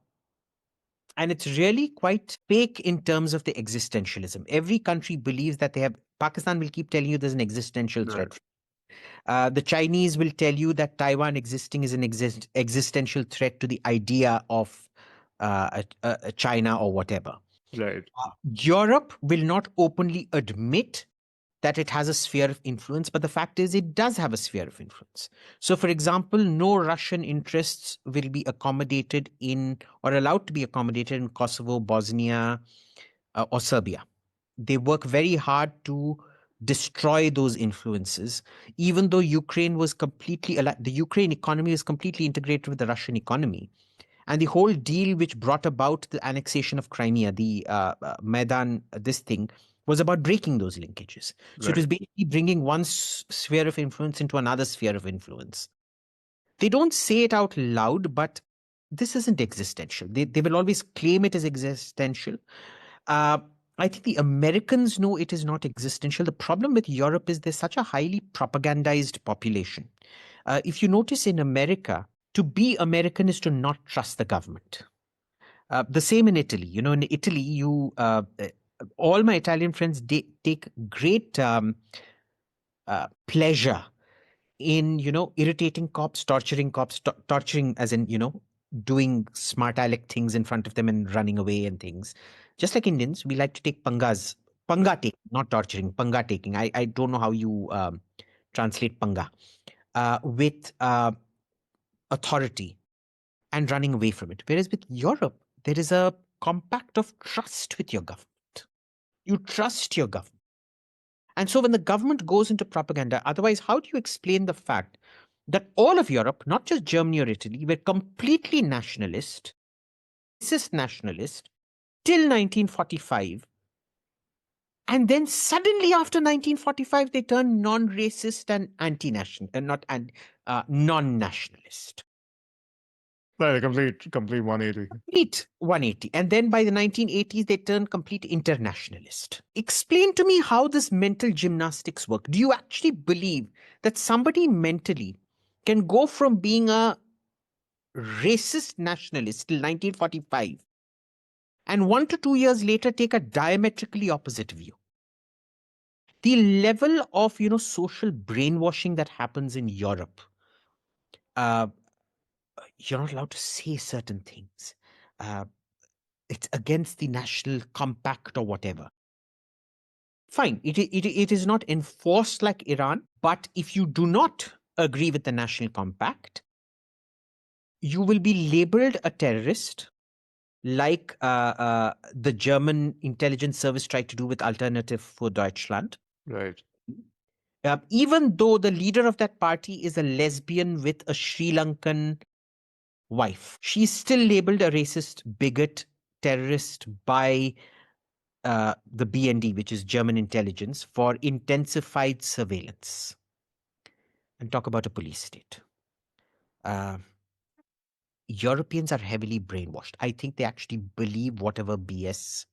Speaker 2: and it's really quite fake in terms of the existentialism. Every country believes that they have. Pakistan will keep telling you there's an existential
Speaker 1: Right.
Speaker 2: threat. The Chinese will tell you that Taiwan existing is an existential threat to the idea of China or whatever.
Speaker 1: Right.
Speaker 2: Europe will not openly admit that it has a sphere of influence, but the fact is it does have a sphere of influence. So, for example, no Russian interests will be accommodated in or allowed to be accommodated in Kosovo, Bosnia, or Serbia. They work very hard to destroy those influences, even though Ukraine was the Ukraine economy was completely integrated with the Russian economy. And the whole deal which brought about the annexation of Crimea, the Maidan, this thing, was about breaking those linkages. So it was
Speaker 1: Right.
Speaker 2: basically bringing one sphere of influence into another sphere of influence. They don't say it out loud, but this isn't existential. They will always claim it as existential. Uh, I think the Americans know it is not existential. The problem with Europe is there's such a highly propagandized population. If you notice in America, to be American is to not trust the government. The same in Italy. In Italy, all my Italian friends take great pleasure in irritating cops, torturing as in doing smart aleck things in front of them and running away and things. Just like Indians, we like to take panga taking, not torturing, panga taking. I don't know how you translate panga with authority and running away from it. Whereas with Europe, there is a compact of trust with your government. You trust your government. And so when the government goes into propaganda, otherwise, how do you explain the fact that all of Europe, not just Germany or Italy, were completely nationalist, racist nationalist till 1945, And then suddenly after 1945, they turn non-racist and anti-national, non-nationalist.
Speaker 1: Right, a complete 180.
Speaker 2: Complete 180. And then by the 1980s, they turn complete internationalist. Explain to me how this mental gymnastics work. Do you actually believe that somebody mentally can go from being a racist nationalist till 1945 and 1 to 2 years later take a diametrically opposite view? The level of social brainwashing that happens in Europe, uh, you're not allowed to say certain things. Uh, it's against the national compact or whatever. Fine, it is not enforced like Iran, but if you do not agree with the national compact, you will be labeled a terrorist, like the German intelligence service tried to do with Alternative for Deutschland.
Speaker 1: Right.
Speaker 2: Even though the leader of that party is a lesbian with a Sri Lankan wife, she's still labeled a racist, bigot, terrorist by the BND, which is German intelligence, for intensified surveillance. And talk about a police state. Europeans are heavily brainwashed. I think they actually believe whatever BS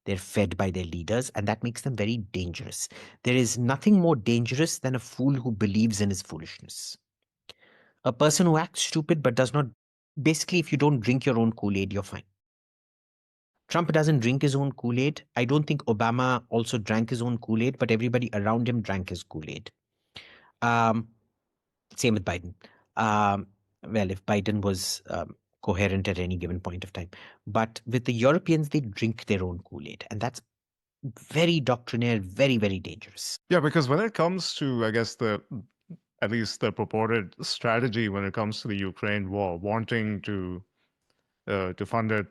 Speaker 2: they're fed by their leaders, and that makes them very dangerous. There is nothing more dangerous than a fool who believes in his foolishness. A person who acts stupid but does not, basically, if you don't drink your own Kool-Aid, you're fine. Trump doesn't drink his own Kool-Aid. I don't think Obama also drank his own Kool-Aid, but everybody around him drank his Kool-Aid. Same with Biden. Well, if Biden was coherent at any given point of time. But with the Europeans, they drink their own Kool-Aid. And that's very doctrinaire, very, very dangerous.
Speaker 1: Yeah, because when it comes to, I guess, at least the purported strategy when it comes to the Ukraine war, wanting to fund it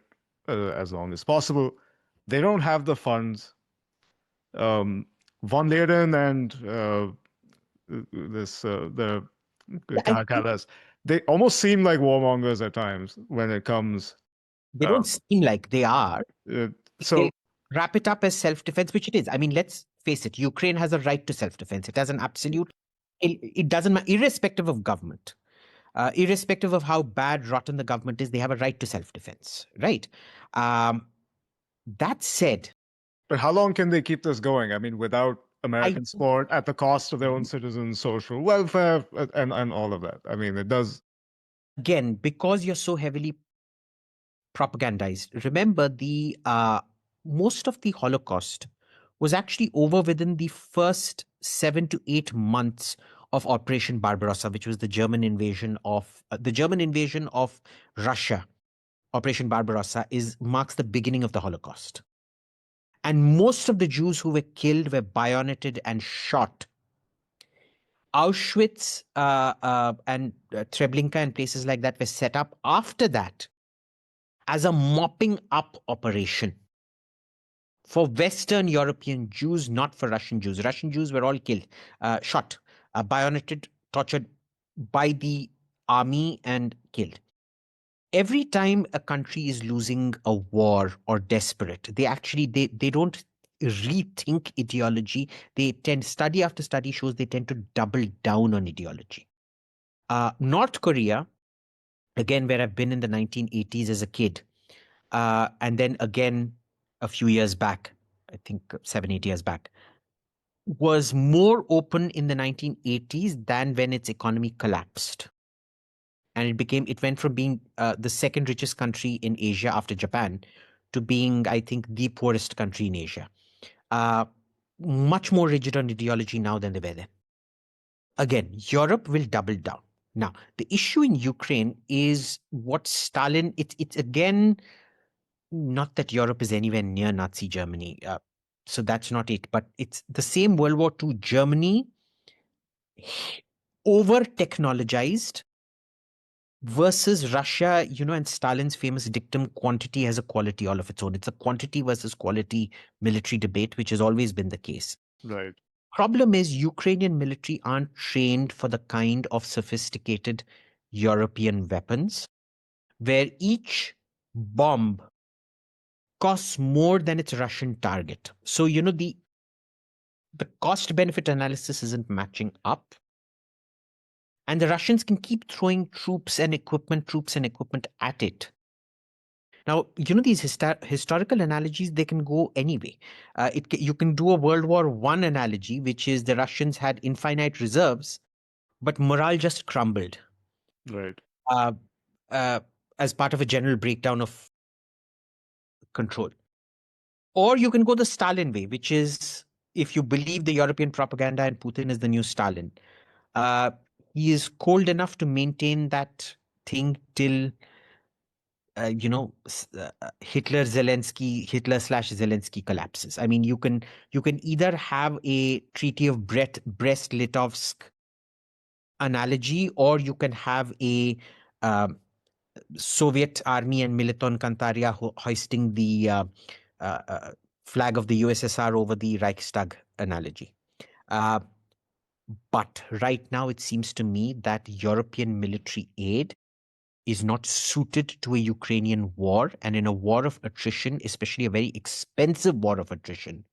Speaker 1: as long as possible, they don't have the funds. Von Leyen and the Callas, they almost seem like warmongers at times when it comes.
Speaker 2: They don't seem like they are.
Speaker 1: So
Speaker 2: they wrap it up as self-defense, which it is. I mean, let's face it, Ukraine has a right to self-defense. It has an absolute, it doesn't matter, irrespective of government. Irrespective of how bad, rotten the government is, they have a right to self-defense, right? That said,
Speaker 1: but how long can they keep this going? I mean, without American support, at the cost of their own citizens' social welfare and all of that. I mean, it does.
Speaker 2: Again, because you're so heavily propagandized. Remember, the most of the Holocaust was actually over within the first 7 to 8 months of Operation Barbarossa, which was the German invasion of Russia. Operation Barbarossa marks the beginning of the Holocaust. And most of the Jews who were killed were bayoneted and shot. Auschwitz and Treblinka and places like that were set up after that as a mopping up operation for Western European Jews, not for Russian Jews. Russian Jews were all killed, shot, bayoneted, tortured by the army and killed. Every time a country is losing a war or desperate, they don't rethink ideology. They tend, study after study shows, they tend to double down on ideology. North Korea, again, where I've been in the 1980s as a kid, and then again a few years back, I think 7, 8 years back, was more open in the 1980s than when its economy collapsed. And it went from being the second richest country in Asia after Japan to being, I think, the poorest country in Asia. Much more rigid on ideology now than they were then. Again, Europe will double down. Now, the issue in Ukraine is what Stalin, it's again, not that Europe is anywhere near Nazi Germany. So that's not it. But it's the same World War II Germany, over-technologized, versus Russia, and Stalin's famous dictum, quantity has a quality all of its own. It's a quantity versus quality military debate, which has always been the case.
Speaker 1: Right.
Speaker 2: Problem is, Ukrainian military aren't trained for the kind of sophisticated European weapons where each bomb costs more than its Russian target. So, the the cost-benefit analysis isn't matching up. And the Russians can keep throwing troops and equipment at it. Now, these historical analogies, they can go anyway. You can do a World War One analogy, which is the Russians had infinite reserves, but morale just crumbled
Speaker 1: Right.
Speaker 2: uh, uh, as part of a general breakdown of control. Or you can go the Stalin way, which is, if you believe the European propaganda and Putin is the new Stalin, uh, he is cold enough to maintain that thing till Hitler/Zelensky collapses. I mean, you can either have a Treaty of Brest-Litovsk analogy, or you can have a Soviet army and Militon Kantaria hoisting the flag of the USSR over the Reichstag analogy. But right now, it seems to me that European military aid is not suited to a Ukrainian war. And in a war of attrition, especially a very expensive war of attrition,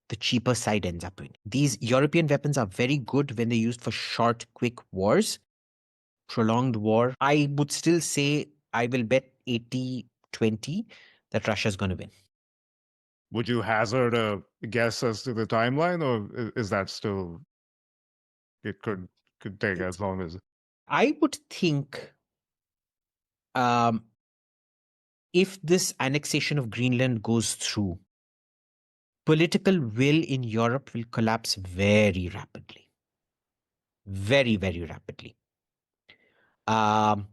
Speaker 2: the cheaper side ends up winning. These European weapons are very good when they're used for short, quick wars. Prolonged war, I would still say I will bet 80-20 that Russia's going to win.
Speaker 1: Would you hazard a guess as to the timeline, or is that still, it could take as long as?
Speaker 2: I would think if this annexation of Greenland goes through, political will in Europe will collapse very rapidly. Very, very rapidly. And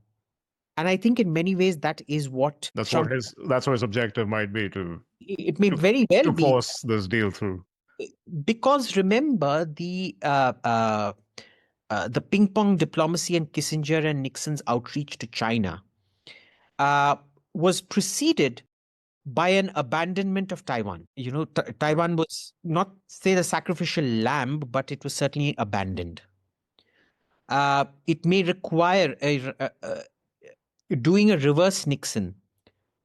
Speaker 2: I think in many ways that is what
Speaker 1: That's
Speaker 2: Trump,
Speaker 1: what his objective might be, to
Speaker 2: it may very well be,
Speaker 1: force this deal through.
Speaker 2: because remember the ping pong diplomacy and Kissinger and Nixon's outreach to China was preceded by an abandonment of Taiwan. Taiwan was not, say, the sacrificial lamb, but it was certainly abandoned. It may require doing a reverse Nixon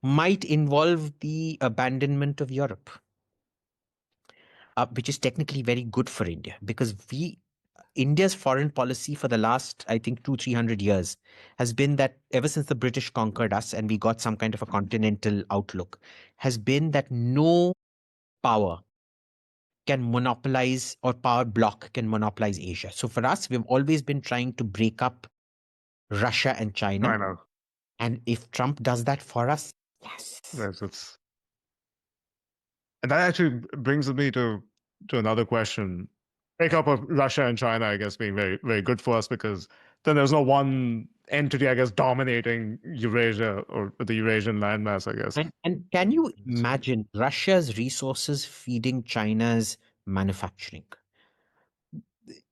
Speaker 2: might involve the abandonment of Europe, which is technically very good for India, because India's foreign policy for the last, I think, 200-300 years has been that ever since the British conquered us and we got some kind of a continental outlook, has been that no power can monopolize, or power block can monopolize Asia. So for us, we've always been trying to break up Russia and China.
Speaker 1: I know.
Speaker 2: And if Trump does that for us, yes.
Speaker 1: And that actually brings me to another question. Breakup of Russia and China, I guess, being very, very good for us, because then there's no one entity, I guess, dominating Eurasia or the Eurasian landmass, I guess.
Speaker 2: And can you imagine Russia's resources feeding China's manufacturing?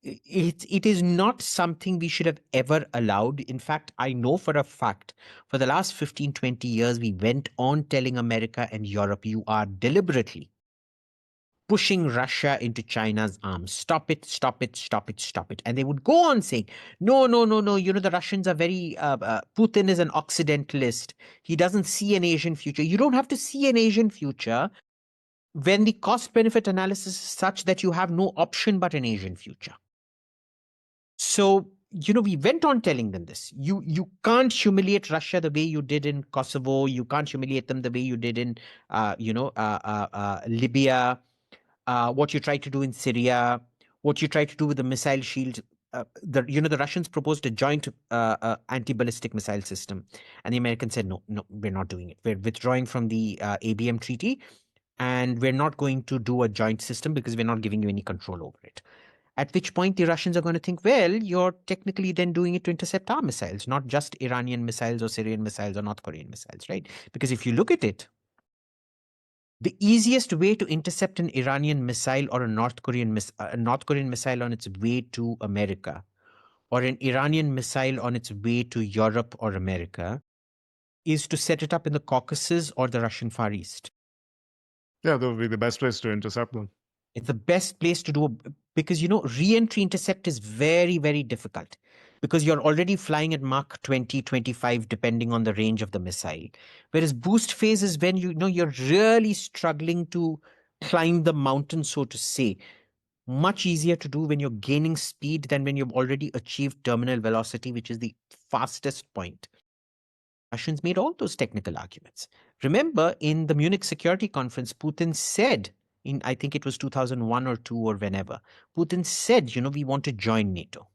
Speaker 2: It is not something we should have ever allowed. In fact, I know for a fact, for the last 15-20 years, we went on telling America and Europe, you are deliberately pushing Russia into China's arms. Stop it, stop it, stop it, stop it. And they would go on saying, no, no, no, no. The Russians are very, Putin is an Occidentalist. He doesn't see an Asian future. You don't have to see an Asian future when the cost-benefit analysis is such that you have no option but an Asian future. So, we went on telling them this. You can't humiliate Russia the way you did in Kosovo. You can't humiliate them the way you did in, Libya. What you tried to do in Syria, what you tried to do with the missile shield. The Russians proposed a joint anti-ballistic missile system, and the Americans said, no, we're not doing it. We're withdrawing from the ABM treaty, and we're not going to do a joint system because we're not giving you any control over it. At which point the Russians are going to think, well, you're technically then doing it to intercept our missiles, not just Iranian missiles or Syrian missiles or North Korean missiles, right? Because if you look at it, the easiest way to intercept an Iranian missile or a North Korean missile on its way to America, or an Iranian missile on its way to Europe or America, is to set it up in the Caucasus or the Russian Far East.
Speaker 1: Yeah, that would be the best place to intercept them.
Speaker 2: It's the best place to do, because, re-entry intercept is very, very difficult, because you're already flying at Mach 20, 25, depending on the range of the missile. Whereas boost phase is when you're really struggling to climb the mountain, so to say. Much easier to do when you're gaining speed than when you've already achieved terminal velocity, which is the fastest point. Russians made all those technical arguments. Remember, in the Munich Security Conference, Putin said, I think it was 2001 or 2 or whenever, Putin said, we want to join NATO.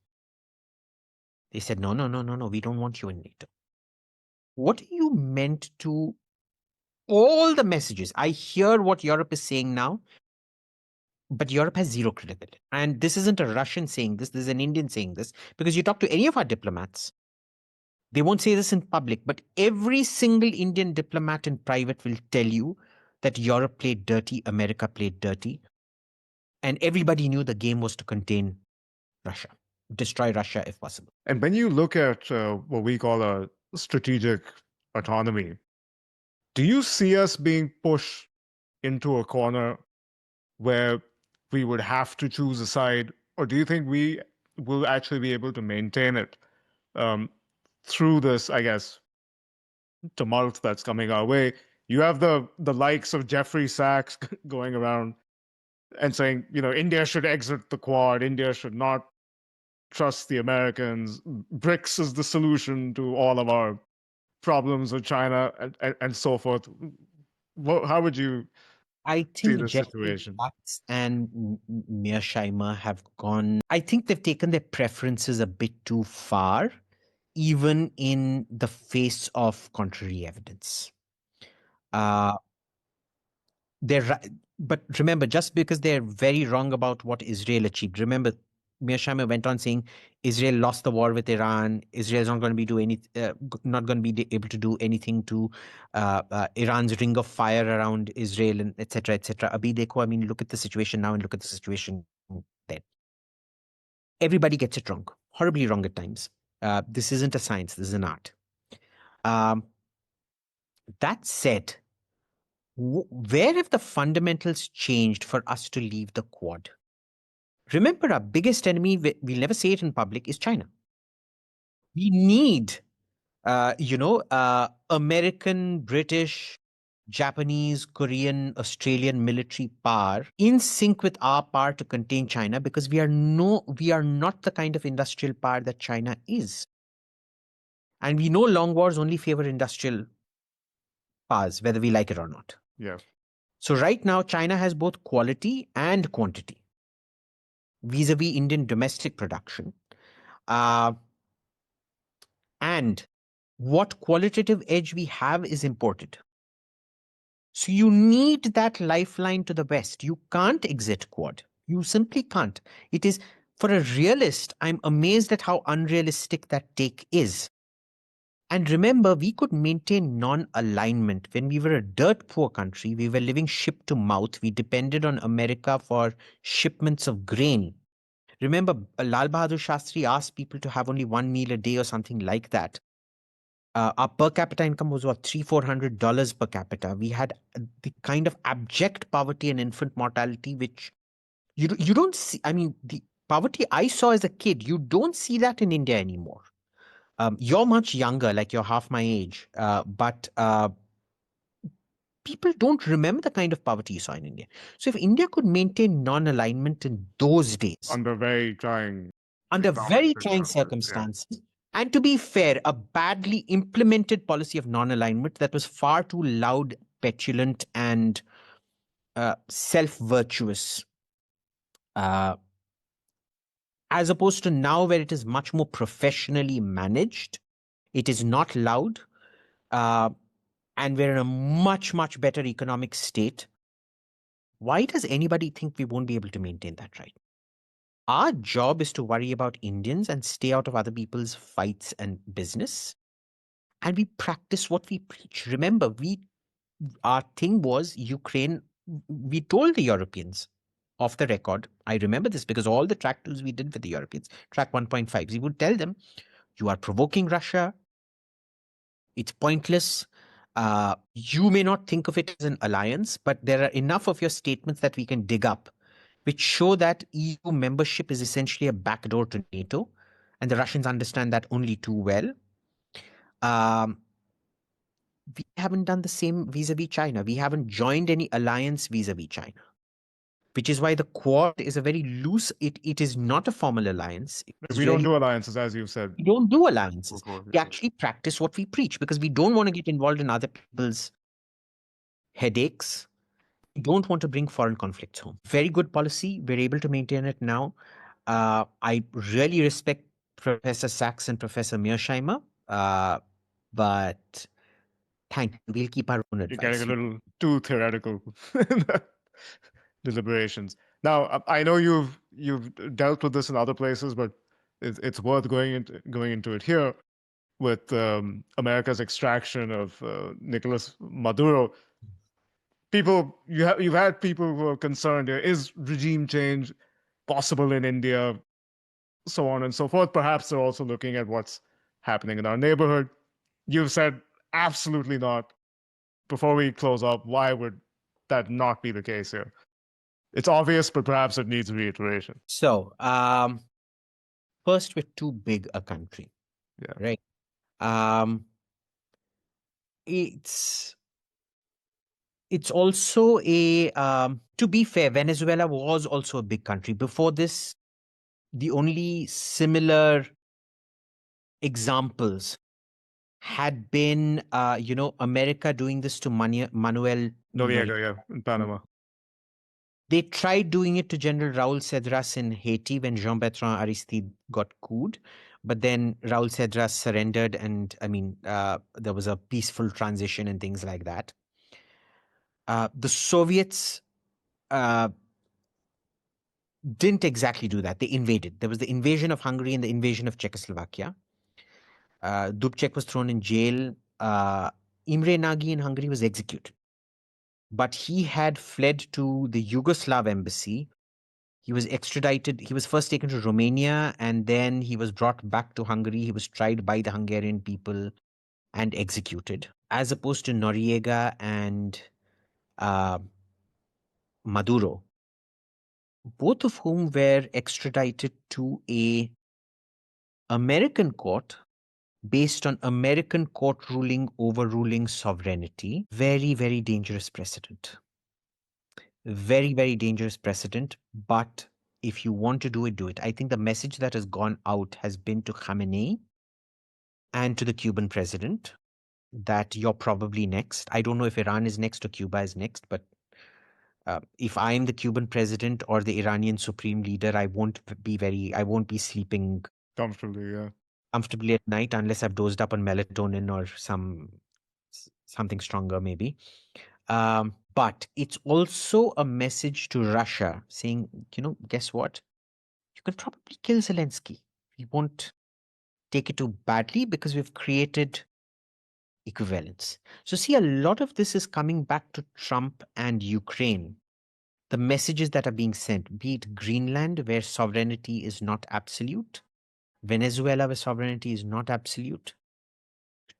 Speaker 2: They said, no, no, no, no, no, we don't want you in NATO. What are you meant to? All the messages. I hear what Europe is saying now, but Europe has zero credibility. And this isn't a Russian saying this is an Indian saying this, because you talk to any of our diplomats, they won't say this in public, but every single Indian diplomat in private will tell you that Europe played dirty, America played dirty, and everybody knew the game was to contain Russia, destroy Russia if possible.
Speaker 1: And when you look at what we call a strategic autonomy, do you see us being pushed into a corner where we would have to choose a side, or do you think we will actually be able to maintain it through this, I guess, tumult that's coming our way? You have the likes of Jeffrey Sachs going around and saying, India should exit the Quad, India should not trust the Americans, BRICS is the solution to all of our problems with China, and so forth. How would you
Speaker 2: I
Speaker 1: see
Speaker 2: think
Speaker 1: the
Speaker 2: Jeffrey
Speaker 1: situation?
Speaker 2: Sachs and Mearsheimer have gone. I think they've taken their preferences a bit too far, even in the face of contrary evidence. But remember, just because they're very wrong about what Israel achieved, remember, Mearsheimer went on saying Israel lost the war with Iran. Israel's not going to be not going to be able to do anything to Iran's ring of fire around Israel, and etc. etc. Abhi dekho, I mean, look at the situation now and look at the situation then. Everybody gets it wrong, horribly wrong at times. This isn't a science; this is an art. That said, where have the fundamentals changed for us to leave the Quad? Remember, our biggest enemy, we'll never say it in public, is China. We need, American, British, Japanese, Korean, Australian military power in sync with our power to contain China, because we are not the kind of industrial power that China is. And we know long wars only favor industrial powers, whether we like it or not.
Speaker 1: Yeah.
Speaker 2: So right now, China has both quality and quantity vis-a-vis Indian domestic production. And what qualitative edge we have is imported. So you need that lifeline to the West. You can't exit Quad. You simply can't. It is, for a realist, I'm amazed at how unrealistic that take is. And remember, we could maintain non-alignment. When we were a dirt poor country, we were living ship to mouth. We depended on America for shipments of grain. Remember, Lal Bahadur Shastri asked people to have only one meal a day or something like that. Our per capita income was what, $300-400 per capita. We had the kind of abject poverty and infant mortality, which you don't see. I mean, the poverty I saw as a kid, you don't see that in India anymore. You're much younger, like you're half my age, but people don't remember the kind of poverty you saw in India. So if India could maintain non-alignment in those days,
Speaker 1: Under very trying yeah.
Speaker 2: circumstances, and to be fair, a badly implemented policy of non-alignment that was far too loud, petulant, and self-virtuous, as opposed to now where it is much more professionally managed. It is not loud, and we're in a much, much better economic state. Why does anybody think we won't be able to maintain that right? Our job is to worry about Indians and stay out of other people's fights and business. And we practice what we preach. Remember, our thing was Ukraine. We told the Europeans off the record. I remember this because all the track twos we did with the Europeans, track 1.5s, we would tell them, you are provoking Russia. It's pointless. You may not think of it as an alliance, but there are enough of your statements that we can dig up, which show that EU membership is essentially a backdoor to NATO, and the Russians understand that only too well. We haven't done the same vis-a-vis China. We haven't joined any alliance vis-a-vis China. which is why the Quad is a very loose, it is not a formal alliance.
Speaker 1: We don't do alliances, as you've said
Speaker 2: We don't do alliances.
Speaker 1: before.
Speaker 2: We actually practice what we preach because we don't want to get involved in other people's headaches. We don't want to bring foreign conflicts home. Very good policy. We're able to maintain it now. I really respect Professor Sachs and Professor Mearsheimer, but thank you. We'll keep our own
Speaker 1: You're
Speaker 2: advice.
Speaker 1: getting a little too theoretical in the deliberations. Now, I know you've dealt with this in other places, but it's worth going into it here with America's extraction of Nicolas Maduro. You've had people who are concerned there is regime change possible in India, so on and so forth. Perhaps they're also looking at what's happening in our neighborhood. You've said absolutely not. Before we close up, why would that not be the case here? It's obvious, but perhaps it needs reiteration.
Speaker 2: So, first, we're too big a country.
Speaker 1: Yeah.
Speaker 2: Right. It's also to be fair, Venezuela was also a big country. Before this, the only similar examples had been, America doing this to Manuel
Speaker 1: Noriega, yeah, in Panama.
Speaker 2: They tried doing it to General Raul Cedras in Haiti when Jean-Bertrand Aristide got couped. But then Raul Cedras surrendered and, there was a peaceful transition and things like that. The Soviets didn't exactly do that. They invaded. There was the invasion of Hungary and the invasion of Czechoslovakia. Dubček was thrown in jail. Imre Nagy in Hungary was executed. But he had fled to the Yugoslav embassy. He was extradited. He was first taken to Romania and then he was brought back to Hungary. He was tried by the Hungarian people and executed. As opposed to Noriega and Maduro, both of whom were extradited to a American court based on American court ruling overruling sovereignty. Very, very dangerous precedent. Very, very dangerous precedent. But if you want to do it, do it. I think the message that has gone out has been to Khamenei and to the Cuban president that you're probably next. I don't know if Iran is next or Cuba is next, but if I'm the Cuban president or the Iranian supreme leader, I won't be sleeping comfortably at night unless I've dozed up on melatonin or something stronger, maybe. But it's also a message to Russia saying, guess what? You can probably kill Zelensky. We won't take it too badly because we've created equivalence. So see, a lot of this is coming back to Trump and Ukraine. The messages that are being sent, be it Greenland, where sovereignty is not absolute, Venezuela, where sovereignty is not absolute,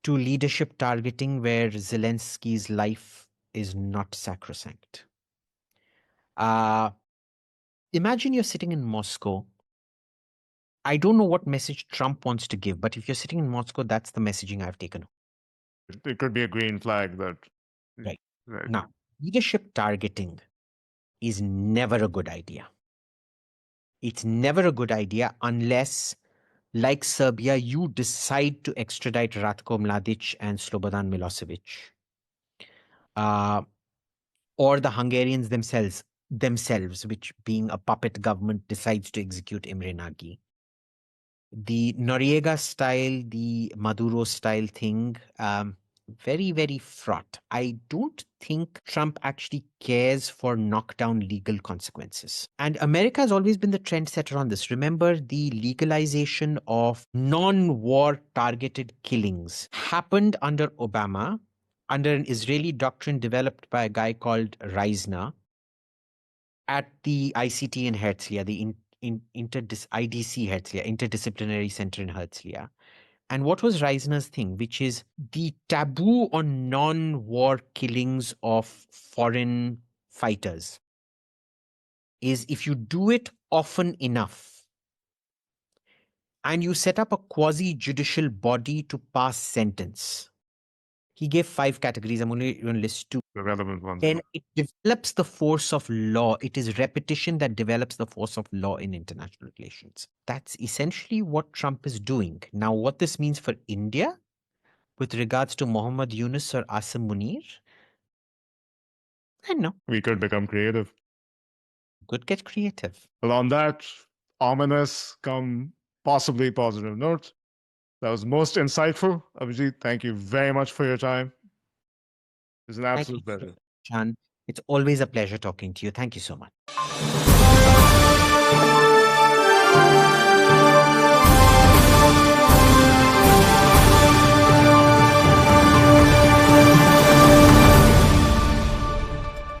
Speaker 2: to leadership targeting, where Zelensky's life is not sacrosanct. Imagine you're sitting in Moscow. I don't know what message Trump wants to give, but if you're sitting in Moscow, that's the messaging I've taken.
Speaker 1: It could be a green flag that.
Speaker 2: Right. Now, leadership targeting is never a good idea. It's never a good idea unless, like Serbia, you decide to extradite Ratko Mladic and Slobodan Milosevic. Or the Hungarians themselves, which being a puppet government decides to execute Imre Nagy. The Noriega style, the Maduro style thing, very, very fraught. I don't think Trump actually cares for knockdown legal consequences. And America has always been the trendsetter on this. Remember, the legalization of non-war targeted killings happened under Obama, under an Israeli doctrine developed by a guy called Reisner at the ICT in Herzliya, the IDC Herzliya, Interdisciplinary Center in Herzliya. And what was Reisner's thing, which is the taboo on non-war killings of foreign fighters, is if you do it often enough and you set up a quasi-judicial body to pass sentence, He gave 5 categories. I'm only going to list 2.
Speaker 1: The relevant ones.
Speaker 2: Then it develops the force of law. It is repetition that develops the force of law in international relations. That's essentially what Trump is doing. Now, what this means for India with regards to Muhammad Yunus or Asim Munir, I don't know.
Speaker 1: We could become creative.
Speaker 2: Could get creative.
Speaker 1: Well, on that ominous, come possibly positive note, that was most insightful. Abhijit, thank you very much for your time. It's an
Speaker 2: Thank you,
Speaker 1: absolute pleasure.
Speaker 2: Chan. It's always a pleasure talking to you. Thank you so much.